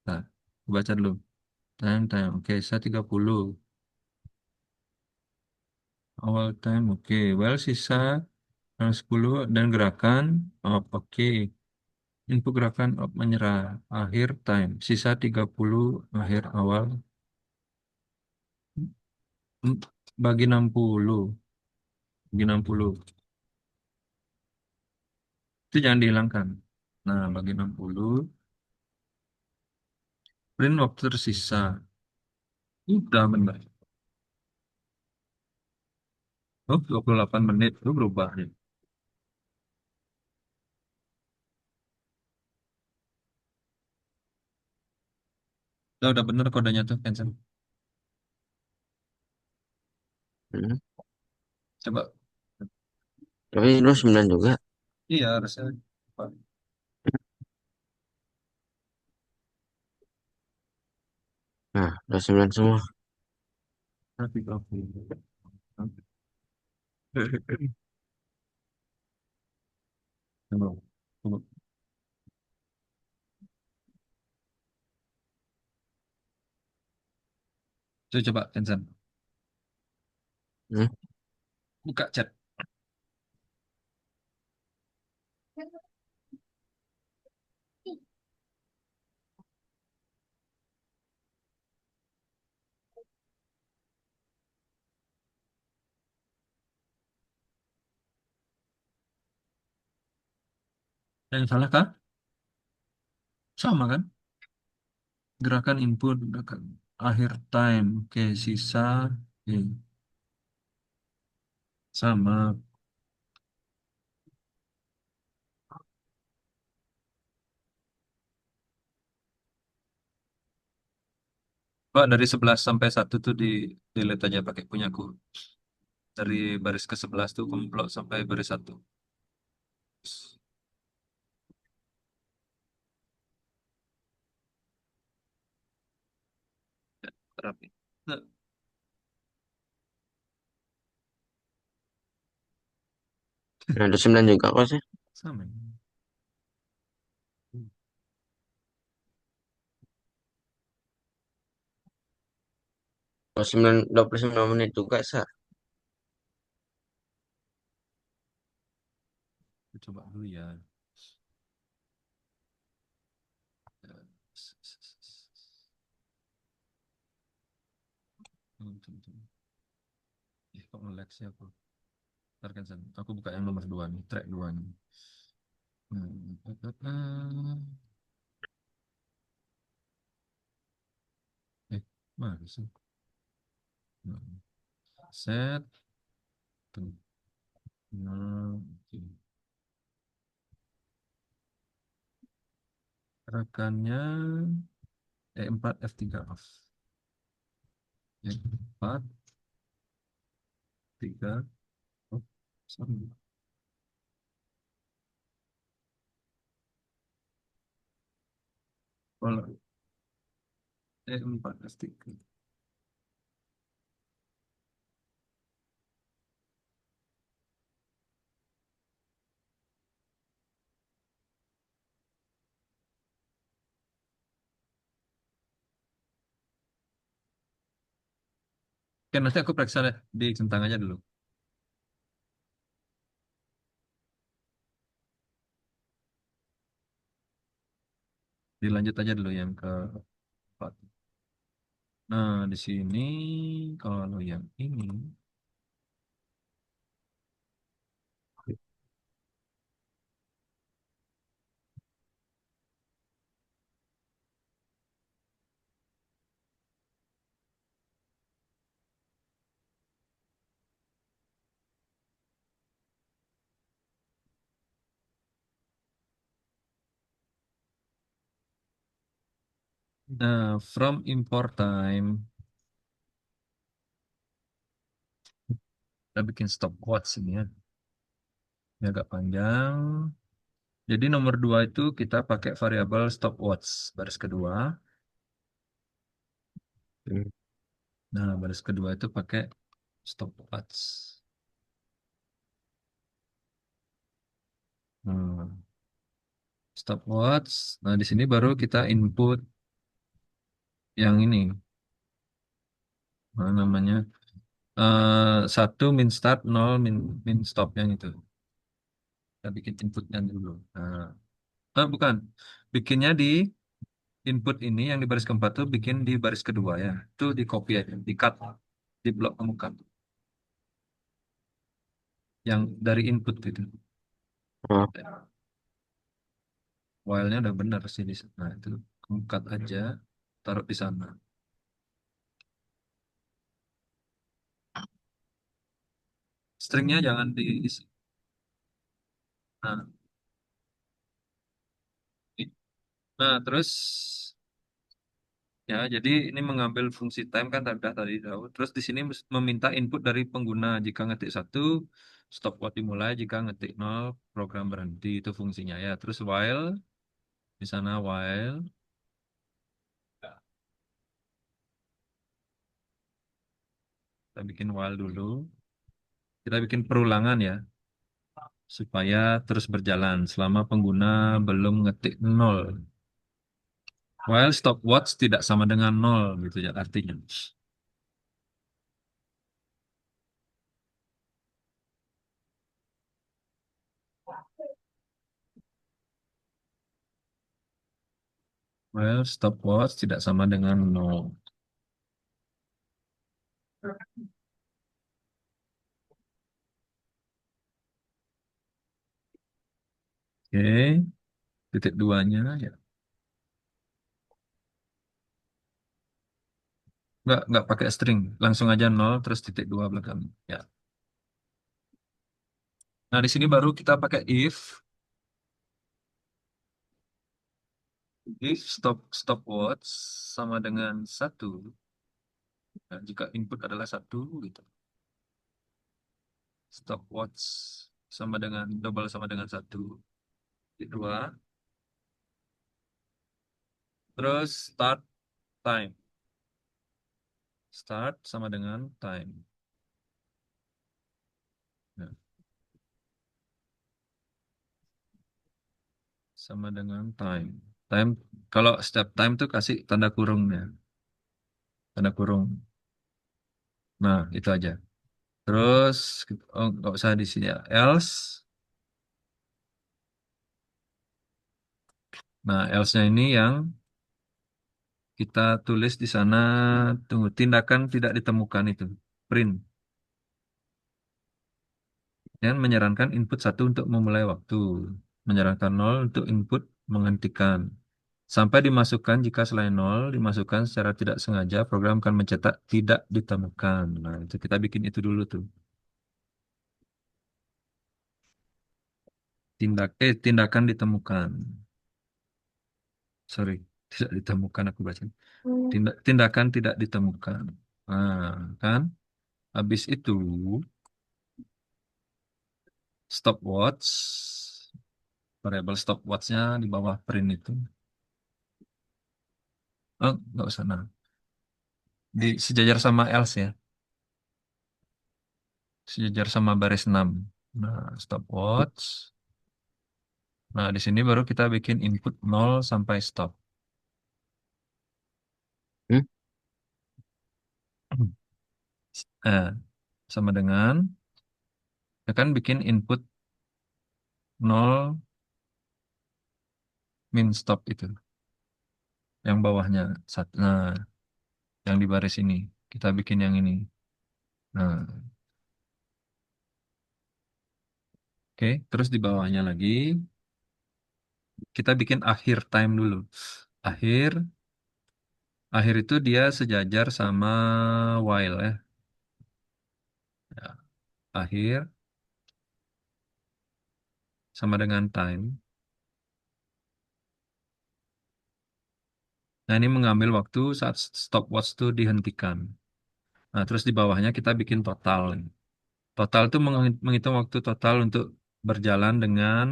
nah, baca dulu. Time. Oke, saya 30. Awal time, oke. Well, sisa 10 dan gerakan, oh, oke. Input gerakan menyerah. Akhir time. Sisa 30 akhir awal. Hmm, Bagi 60. Bagi 60. Itu jangan dihilangkan. Nah, bagi 60. Print waktu tersisa. Udah benar. Oh, 28 menit. Itu berubah nih. Udah bener kodenya tuh, cancel. Hmm. Coba. Tapi lu 9 juga. Iya, harusnya. Nah, udah 9 semua. Tapi oke. Tunggu. Tunggu. Coba, cancel. Hmm. Buka chat. Yang salah kah? Sama kan? Gerakan input, gerakan akhir time. Oke, sisa. Oke, sama. Pak, dari 11 sampai 1 tuh di delete aja pakai punyaku. Dari baris ke 11 tuh komplot sampai baris 1. Ya, terapi. Nah, Nah, udah 9 juga kok sih. sama ini. Oh, 9, 29 menit juga, Sa. Aku coba dulu ya. Ya, tunggu, tunggu. Kok nge-lag sih aku? Ntar cancel. Aku buka yang nomor 2 nih, track 2 nih. Mana sih? Set. Tuh. Nah, oke. Gerakannya E4 F3 off. E4 3 oh, sorry. Kalau E4 F3. Oke, nanti aku periksa deh di centang aja dulu. Dilanjut aja dulu yang ke 4. Nah, di sini kalau yang ini, nah, from import time, kita bikin stopwatch ini ya. Ini agak panjang. Jadi nomor 2 itu kita pakai variabel stopwatch baris kedua. Hmm. Nah, baris kedua itu pakai stopwatch. Nah, stopwatch. Nah, di sini baru kita input yang ini, apa namanya? 1 min start, 0 min stop yang itu. Kita bikin inputnya dulu. Nah, bukan. Bikinnya di input ini yang di baris keempat tuh bikin di baris kedua ya. Itu di copy aja, di cut, di blok kamu cut. Yang dari input itu. Oh, While-nya udah benar sih di sana. Nah, itu kamu cut aja, taruh di sana. Stringnya jangan diisi. Nah, nah, terus ya, jadi ini mengambil fungsi time kan tadi tahu. Terus di sini meminta input dari pengguna. Jika ngetik 1, stopwatch dimulai. Jika ngetik 0, program berhenti. Itu fungsinya ya. Terus while, di sana while. Kita bikin while dulu. Kita bikin perulangan ya. Supaya terus berjalan selama pengguna belum ngetik 0. While stopwatch tidak sama dengan 0 gitu ya artinya. While stopwatch tidak sama dengan 0. Oke, titik duanya ya. Nggak pakai string, langsung aja 0 terus titik 2 belakang. Ya. Nah, di sini baru kita pakai if stopwatch sama dengan 1. Nah, jika input adalah 1 gitu. Stopwatch sama dengan double sama dengan 1. Titik 2. Terus start time. Start sama dengan time. Nah, sama dengan time. Time kalau step time tuh kasih tanda kurungnya. Tanda kurung. Nah, itu aja. Terus oh, nggak usah di sini ya. Else. Nah, else-nya ini yang kita tulis di sana, tunggu, tindakan tidak ditemukan itu. Print. Dan menyarankan input 1 untuk memulai waktu. Menyarankan 0 untuk input menghentikan. Sampai dimasukkan jika selain 0 dimasukkan secara tidak sengaja, program akan mencetak tidak ditemukan. Nah, itu kita bikin itu dulu tuh. Tindakan ditemukan. Sorry, tidak ditemukan aku baca. Tindakan tidak ditemukan. Nah, kan? Habis itu stopwatch, variabel stopwatchnya di bawah print itu. Oh, nggak usah. Nah, di sejajar sama else ya. Sejajar sama baris 6. Nah, stopwatch. Nah, di sini baru kita bikin input 0 sampai stop. Hmm? Sama dengan ya kan bikin input 0 min stop itu. Yang bawahnya. Nah, yang di baris ini. Kita bikin yang ini. Nah, oke. Terus di bawahnya lagi. Kita bikin akhir time dulu. Akhir. Akhir itu dia sejajar sama while ya. Ya, akhir sama dengan time. Nah, ini mengambil waktu saat stopwatch itu dihentikan. Nah, terus di bawahnya kita bikin total. Total itu menghitung waktu total untuk berjalan dengan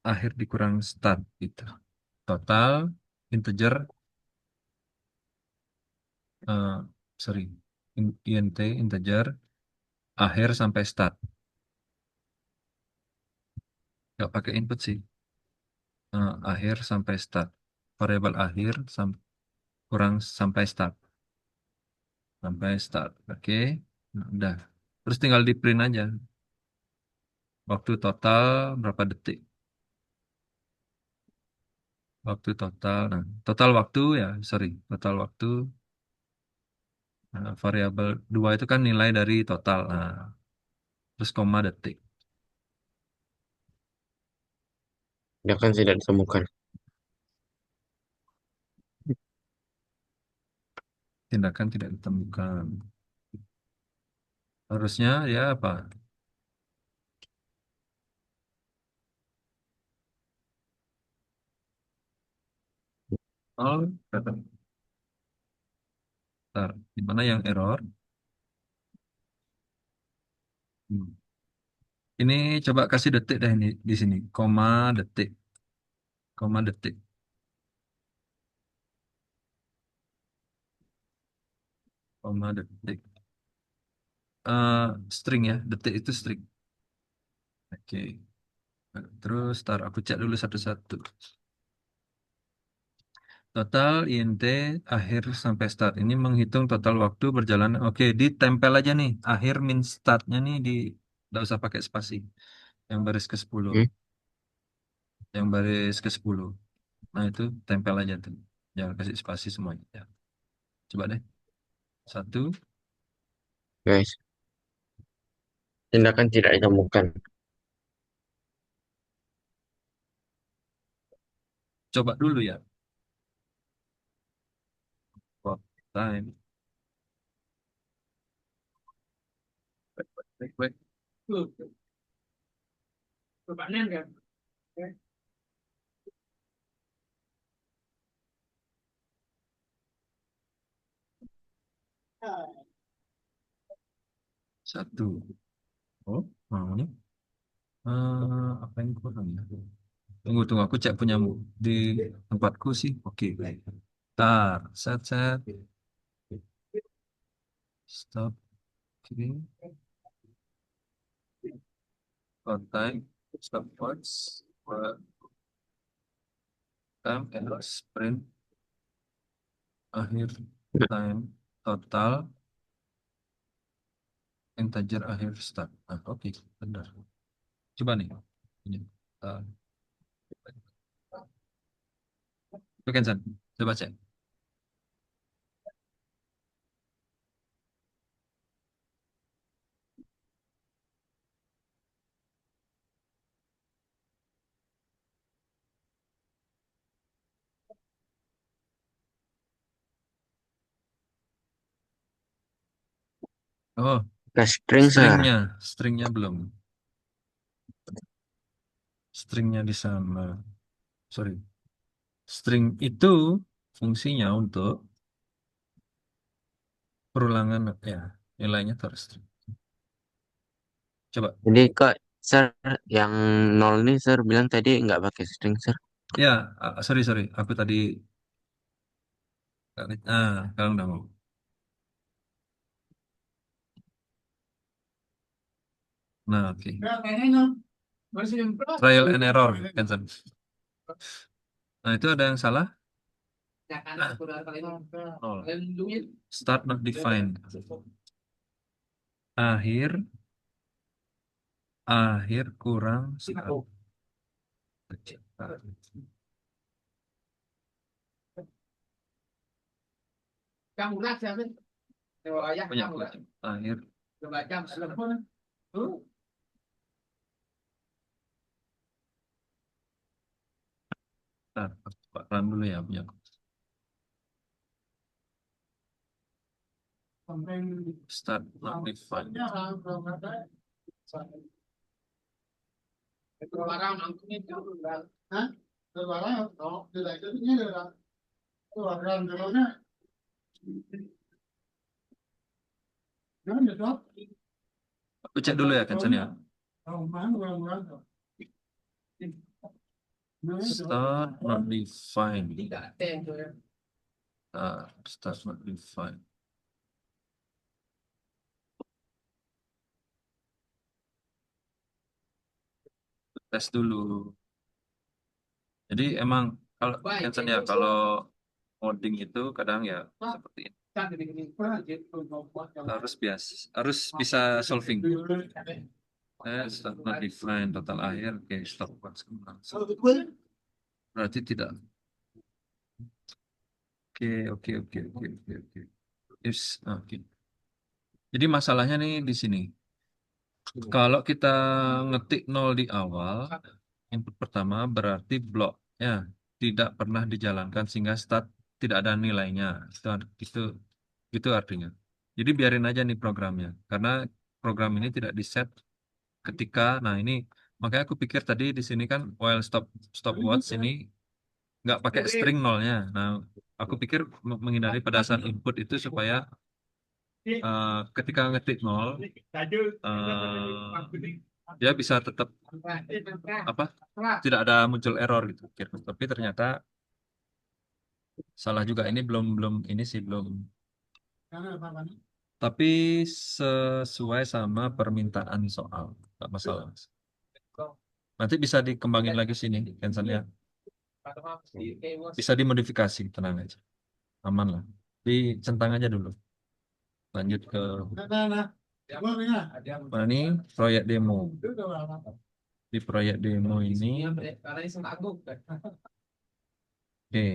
akhir dikurang start gitu. Total integer, eh, sorry, int integer akhir sampai start. Nggak pakai input sih. Akhir sampai start. Variabel akhir kurang sampai start. Sampai start. Oke. Nah, udah. Terus tinggal di print aja. Waktu total berapa detik? Waktu total. Nah, total waktu ya, sorry. Total waktu. Nah, variabel 2 itu kan nilai dari total. Nah, terus koma detik. Tindakan tidak ditemukan. Tindakan tidak ditemukan. Harusnya ya apa? Oh, bentar. Di mana yang error? Hmm. Ini coba kasih detik deh ini di sini. Koma detik. Koma detik. Koma detik. String ya. Detik itu string. Oke. Terus tar aku cek dulu satu-satu. Total INT akhir sampai start. Ini menghitung total waktu berjalan. Oke, ditempel aja nih. Akhir min startnya nih di nggak usah pakai spasi. Yang baris ke-10. Hmm? Yang baris ke-10. Nah, itu tempel aja tuh. Jangan kasih spasi semuanya. Ya. Coba deh. Satu. Guys, tindakan tidak ditemukan. Coba dulu ya. Clock time. Wait, wait, wait. Satu. Oh, mau nih. Apa yang kurang ya? Tunggu, tunggu. Aku cek punyamu. Di tempatku sih. Oke, baik. Tar. Set, set. Stop. Oke. On time. Stop watch. Time. And sprint. Akhir. Time. Total. Integer akhir start. Nah, oke. Benar. Coba nih. Ini. Uh, Itu cancel. Coba cek. Oh. Ke string, sir. Stringnya belum. Stringnya di sana. Sorry. String itu fungsinya untuk perulangan ya, nilainya terus. Coba. Jadi kok, sir, yang nol nih, sir, bilang tadi nggak pakai string, sir. Ya, sorry sorry, aku tadi sekarang udah mau. Nah, oke. Trial and error, Kenzen. Nah, itu ada yang salah? Nol. Start not defined. Akhir akhir kurang start. Banyak akhir. Nah, Pak run dulu ya punya. Start not defined. Aku cek dulu ya Kenzen ya. Start not defined. Start not defined. Tes dulu. Jadi emang kalau Kenzen ya kalau coding itu kadang ya seperti ini. Harus bisa solving. Start not defined total akhir. Oke, stop once. Berarti tidak. Oke, oke, oke, oke, oke, oke. Yes, oke. Jadi masalahnya nih di sini. Kalau kita ngetik nol di awal, input pertama berarti blok ya tidak pernah dijalankan sehingga start tidak ada nilainya. Itu itu artinya. Jadi biarin aja nih programnya karena program ini tidak diset ketika nah ini makanya aku pikir tadi di sini kan while stopwatch ini nggak pakai string nolnya. Nah, aku pikir menghindari pada saat input itu supaya ketika ngetik nol dia bisa tetap apa tidak ada muncul error gitu. Tapi ternyata salah juga ini belum belum ini sih belum. Tapi sesuai sama permintaan soal, nggak masalah. Nanti bisa dikembangin lagi sini, cancelnya. Bisa dimodifikasi, tenang aja, aman lah. Dicentang aja dulu. Lanjut ke mana nih proyek demo. Di proyek demo ini, oke,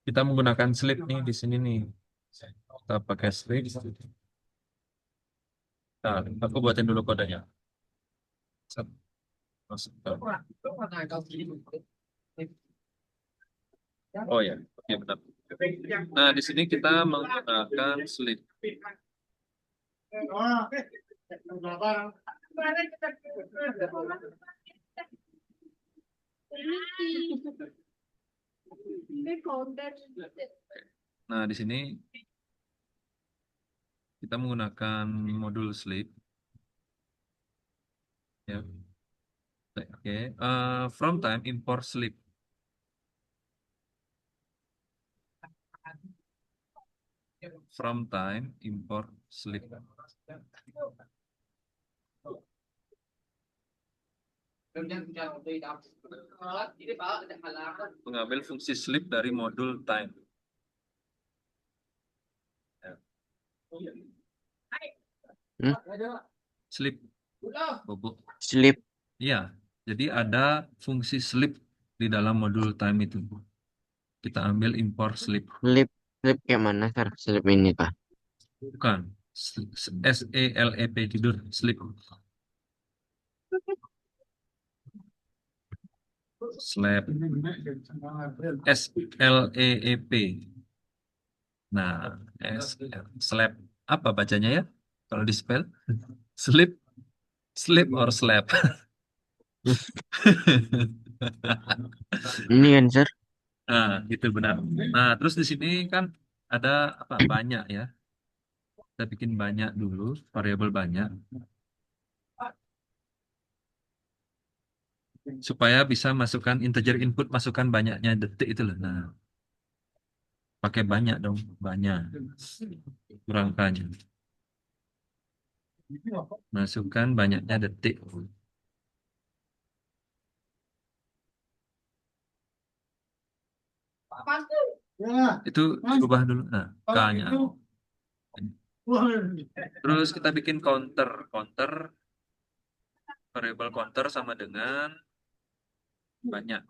kita menggunakan slip nih di sini nih. Kita pakai slip. Nah, aku buatin dulu kodenya. Set. Masuk ke- Oh ya, oke benar. Nah, di sini kita menggunakan slip. Nah, di sini kita menggunakan modul slip. Ya, oke. From time import slip. From time import slip. Mengambil fungsi slip dari modul time. Ya. Hmm? Slip. Bobo. Slip, Iya, jadi ada fungsi slip di dalam modul time itu. Kita ambil import slip. slip, slip kayak mana, sir? Slip ini, Pak. Bukan. SELEP tidur. Slip. Slap. SLEEP. Nah, slap. Apa bacanya ya? Kalau di spell, sleep, sleep or slap. Ini answer. Nah, gitu benar. Nah, terus di sini kan ada apa? Banyak ya. Kita bikin banyak dulu, variabel banyak, supaya bisa masukkan integer input, masukkan banyaknya detik itu loh. Nah, pakai banyak dong, banyak rangkanya. Masukkan banyaknya detik. Itu ubah dulu. Nah, K-nya. Terus kita bikin counter. Counter, variabel counter sama dengan banyak.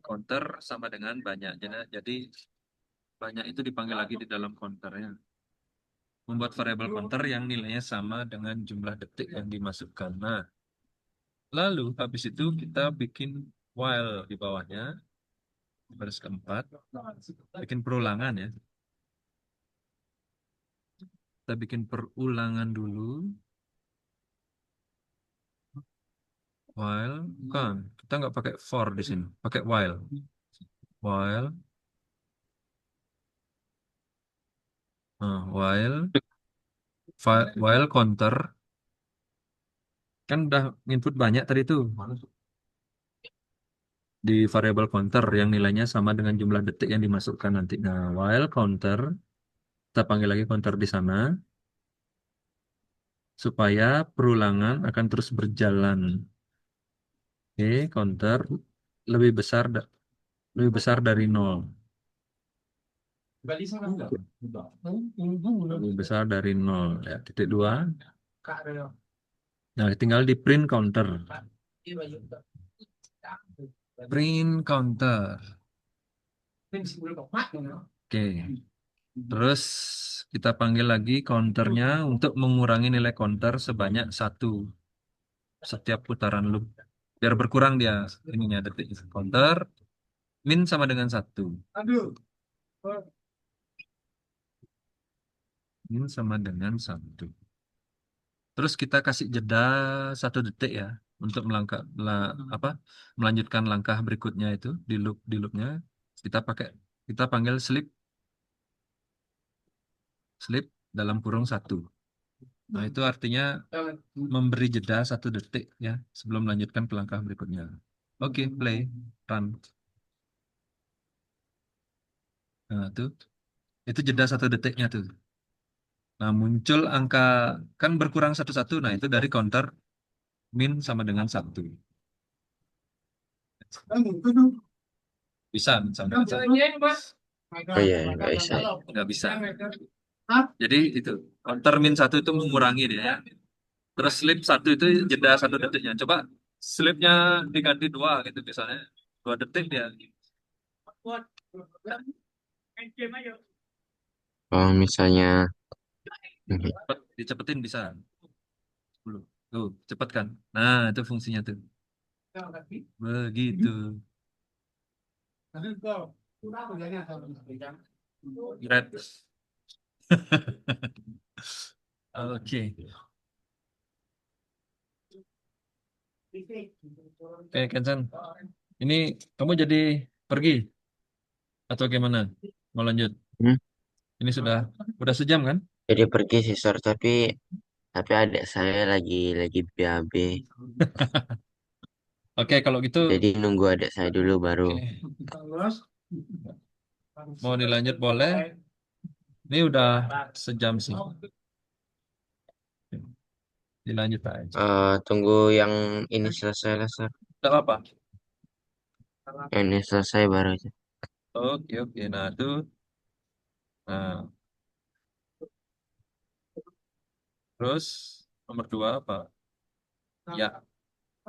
Counter sama dengan banyak. Jadi banyak itu dipanggil lagi di dalam counternya. Membuat variabel counter yang nilainya sama dengan jumlah detik yang dimasukkan. Nah, lalu habis itu kita bikin while di bawahnya, baris keempat, bikin perulangan ya. Kita bikin perulangan dulu. While, bukan. Kita nggak pakai for di sini, pakai while. While, while, while counter, kan udah input banyak tadi tuh di variable counter yang nilainya sama dengan jumlah detik yang dimasukkan nanti. Nah, while counter, kita panggil lagi counter di sana supaya perulangan akan terus berjalan. Oke, counter lebih besar lebih besar dari nol. Lebih besar dari nol ya, titik dua. Nah, tinggal di print counter. Print counter. Oke. Terus kita panggil lagi counternya untuk mengurangi nilai counter sebanyak satu setiap putaran loop. Biar berkurang dia ininya detik. Counter min sama dengan satu. Min sama dengan satu. Terus kita kasih jeda 1 detik ya untuk apa melanjutkan langkah berikutnya itu di loopnya kita panggil sleep dalam kurung satu. Nah itu artinya memberi jeda 1 detik ya sebelum melanjutkan ke langkah berikutnya. Oke, play, run. Nah itu jeda 1 detiknya tuh. Nah muncul angka kan berkurang satu-satu. Nah itu dari counter min sama dengan satu. Bisa min sama dengan satu. Oh iya, nggak bisa. Nggak bisa. Jadi itu counter min satu itu mengurangi dia ya. Terus sleep satu itu jeda 1 detiknya. Coba sleepnya diganti dua gitu misalnya 2 detik dia. Kalau misalnya, ini, Dicepetin bisa. 10. Tuh, cepet kan? Nah, itu fungsinya tuh. Begitu. Great. Oke. Oke, Kensan. Ini kamu jadi pergi atau gimana? Mau lanjut? hmm, Ini udah sejam kan? jadi pergi sih, Sor, tapi adik saya lagi BAB. Oke, kalau gitu, Jadi nunggu adik saya dulu baru. oke. Mau dilanjut boleh. Ini udah sejam sih. Dilanjut aja. Tunggu yang ini selesai lah, Sor. Tidak apa. Yang ini selesai baru aja. Oke, oke. Nah, itu. Nah, terus nomor dua apa? Ya,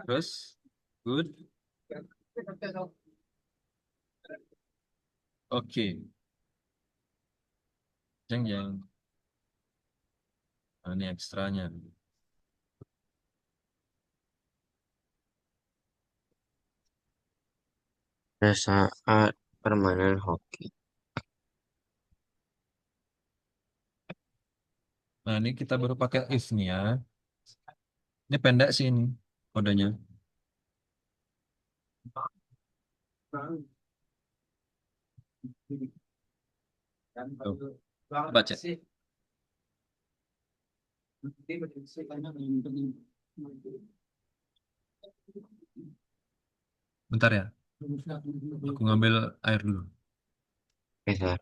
terus good. Oke. Jeng, jeng. Nah, ini ekstranya. Pada saat permainan hoki. Nah, ini kita baru pakai if-nya. Ini pendek sih ini kodenya. Tuh, baca. Bentar ya, aku ngambil air dulu. Oke, Sar.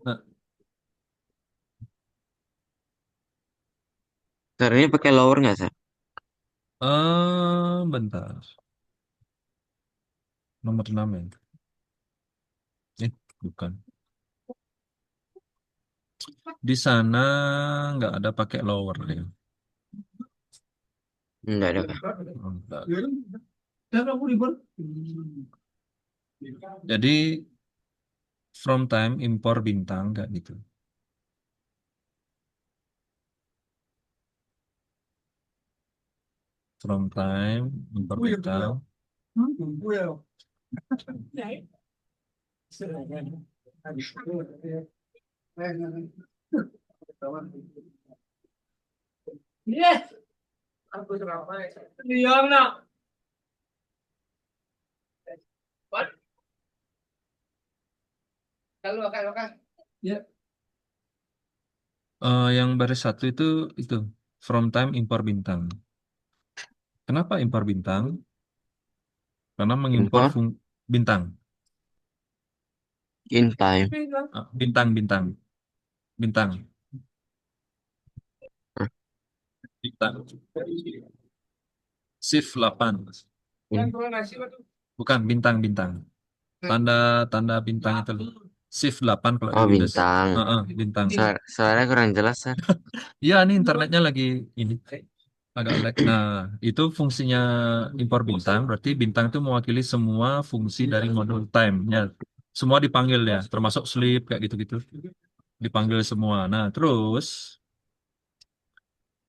Nah, Sar, ini pakai lower nggak, Sar? bentar. Nomor 6 ya. Bukan. Di sana nggak ada pakai lower ya. Enggak ada, Kak. Enggak. Jadi from time impor bintang nggak gitu. From time impor bintang. Yang baris satu itu from time impor bintang. Kenapa impor bintang? Karena mengimpor Impor bintang. in time. Bintang, bintang, bintang, Hah? bintang. Shift 8. In- Bukan bintang, bintang. Tanda tanda bintang itu loh. Shift 8 kalau di Oh, Windows. bintang. Bintang. Suaranya kurang jelas, Sar. Iya, ini internetnya lagi ini agak lag. Nah, itu fungsinya impor bintang. Berarti bintang itu mewakili semua fungsi dari modul time-nya. Semua dipanggil ya, termasuk sleep kayak gitu-gitu. Dipanggil semua. Nah, terus,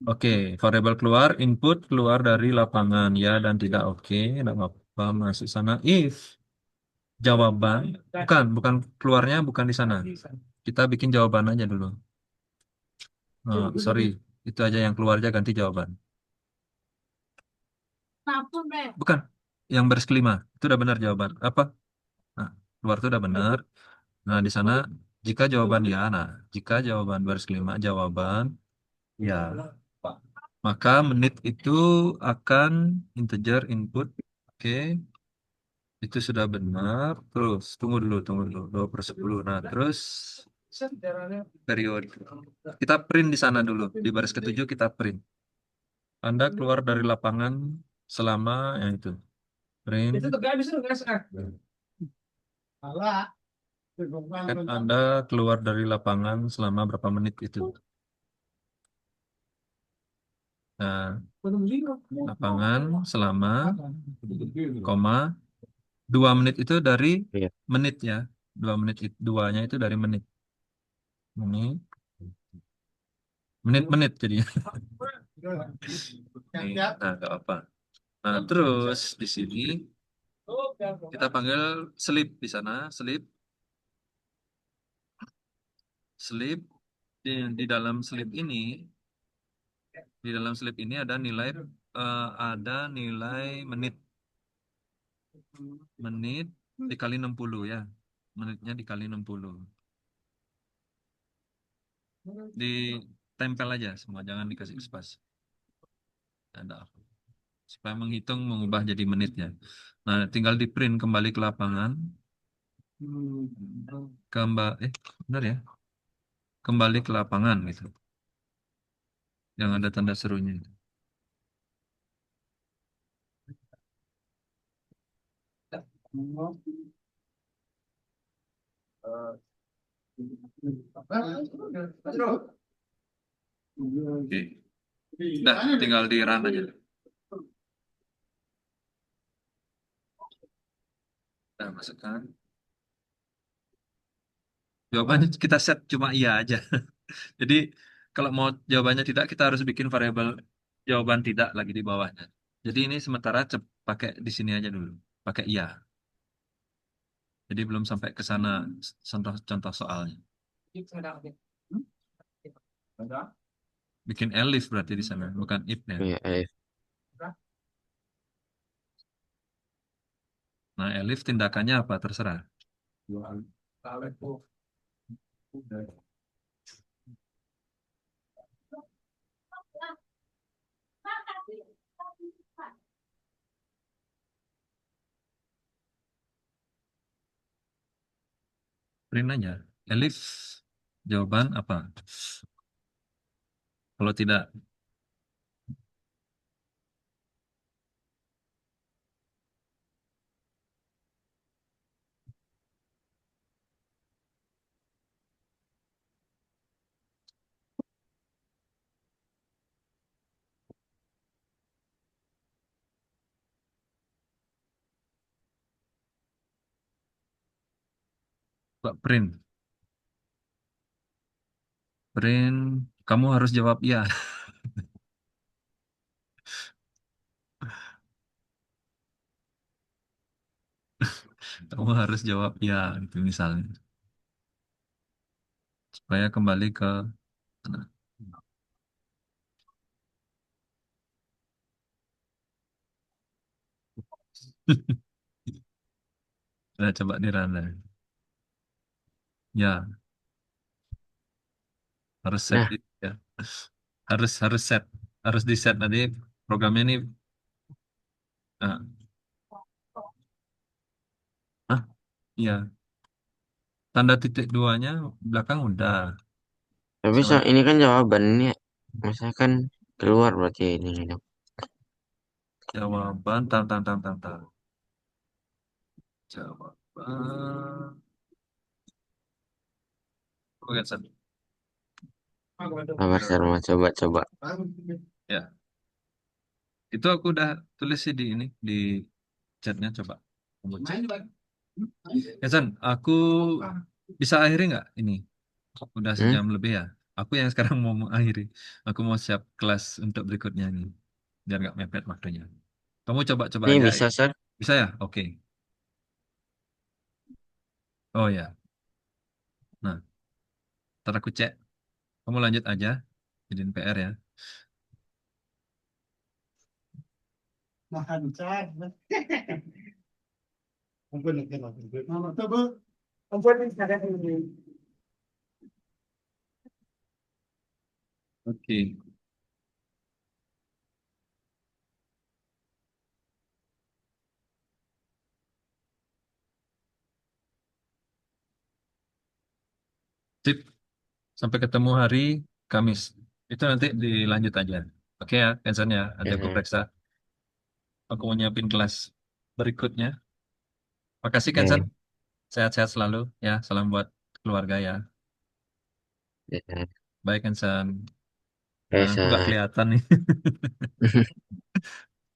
oke, variabel keluar, input keluar dari lapangan ya dan tidak oke, tidak apa-apa masuk sana. If jawaban, bukan keluarnya bukan di sana. Kita bikin jawaban aja dulu. Sorry, itu aja yang keluar aja ganti jawaban. Bukan, yang baris kelima itu udah benar jawaban. Apa? Nah, keluar itu udah benar. Nah, di sana jika jawaban ya, nah jika jawaban baris kelima jawaban ya, maka menit itu akan integer input. Oke, itu sudah benar. Terus tunggu dulu 2/10. Nah, terus periode. Kita print di sana dulu. Di baris ketujuh kita print. Anda keluar dari lapangan selama yang itu. Print. Kan Anda keluar dari lapangan selama berapa menit itu. Nah, lapangan selama, koma, 2 menit itu dari Iya. menit ya. 2 menit, duanya itu dari menit. Menit, menit-menit jadinya. Nah, nggak apa. Nah, terus di sini kita panggil sleep di sana, sleep, sleep. Di dalam sleep ini, ada nilai menit, menit dikali 60 ya. Menitnya dikali 60. Ditempel aja semua, jangan dikasih spasi. Ada apa? Supaya menghitung mengubah jadi menit ya. Nah, tinggal di print kembali ke lapangan. Benar ya? kembali ke lapangan gitu, yang ada tanda serunya itu. Oke. Nah, tinggal di run aja. Nah, masukkan. Jawabannya kita set cuma iya aja. Jadi kalau mau jawabannya tidak, kita harus bikin variabel jawaban tidak lagi di bawahnya. Jadi ini sementara pakai di sini aja dulu, pakai iya. Jadi belum sampai ke sana contoh-contoh soalnya. Bikin elif berarti di sana, bukan if-nya. Ya, Alif. Nah, elif tindakannya apa? Terserah. Print aja. Elif, jawaban apa? Kalau tidak, Pak print. Print, kamu harus jawab ya. Kamu harus jawab ya, itu misalnya. Supaya kembali ke sana. Nah, coba di run. Ya, harus set Nah, itu ya. Harus harus set. Harus di set nanti programnya ini. Nah, ah, iya. Tanda titik duanya belakang udah. tapi Sama ini kan jawabannya, masa kan keluar berarti ini dong. jawaban tam tam tam tam tam. Jawaban. Oke, San. Sabar, Sarma, coba. Ya, itu aku udah tulis sih di ini di chatnya, coba kamu cek. Ya San, aku bisa akhiri nggak ini? Udah Hmm? sejam lebih ya. Aku yang sekarang mau mengakhiri. Aku mau siap kelas untuk berikutnya nih, biar nggak mepet waktunya. Kamu coba-coba Ini aja. bisa, Sar? Bisa ya? Oke. Oh ya. Nah, ntar aku cek. Kamu lanjut aja. Jadiin PR ya. Oke. Sip. Sampai ketemu hari Kamis. Itu nanti dilanjut aja. Oke ya, Kensan ya. Nanti aku Ya, periksa. Aku mau nyiapin kelas berikutnya. Makasih Kensan. ya, Sehat-sehat selalu ya. Salam buat keluarga ya. ya. Baik Kensan. Ya, Aku nggak Sar. kelihatan nih.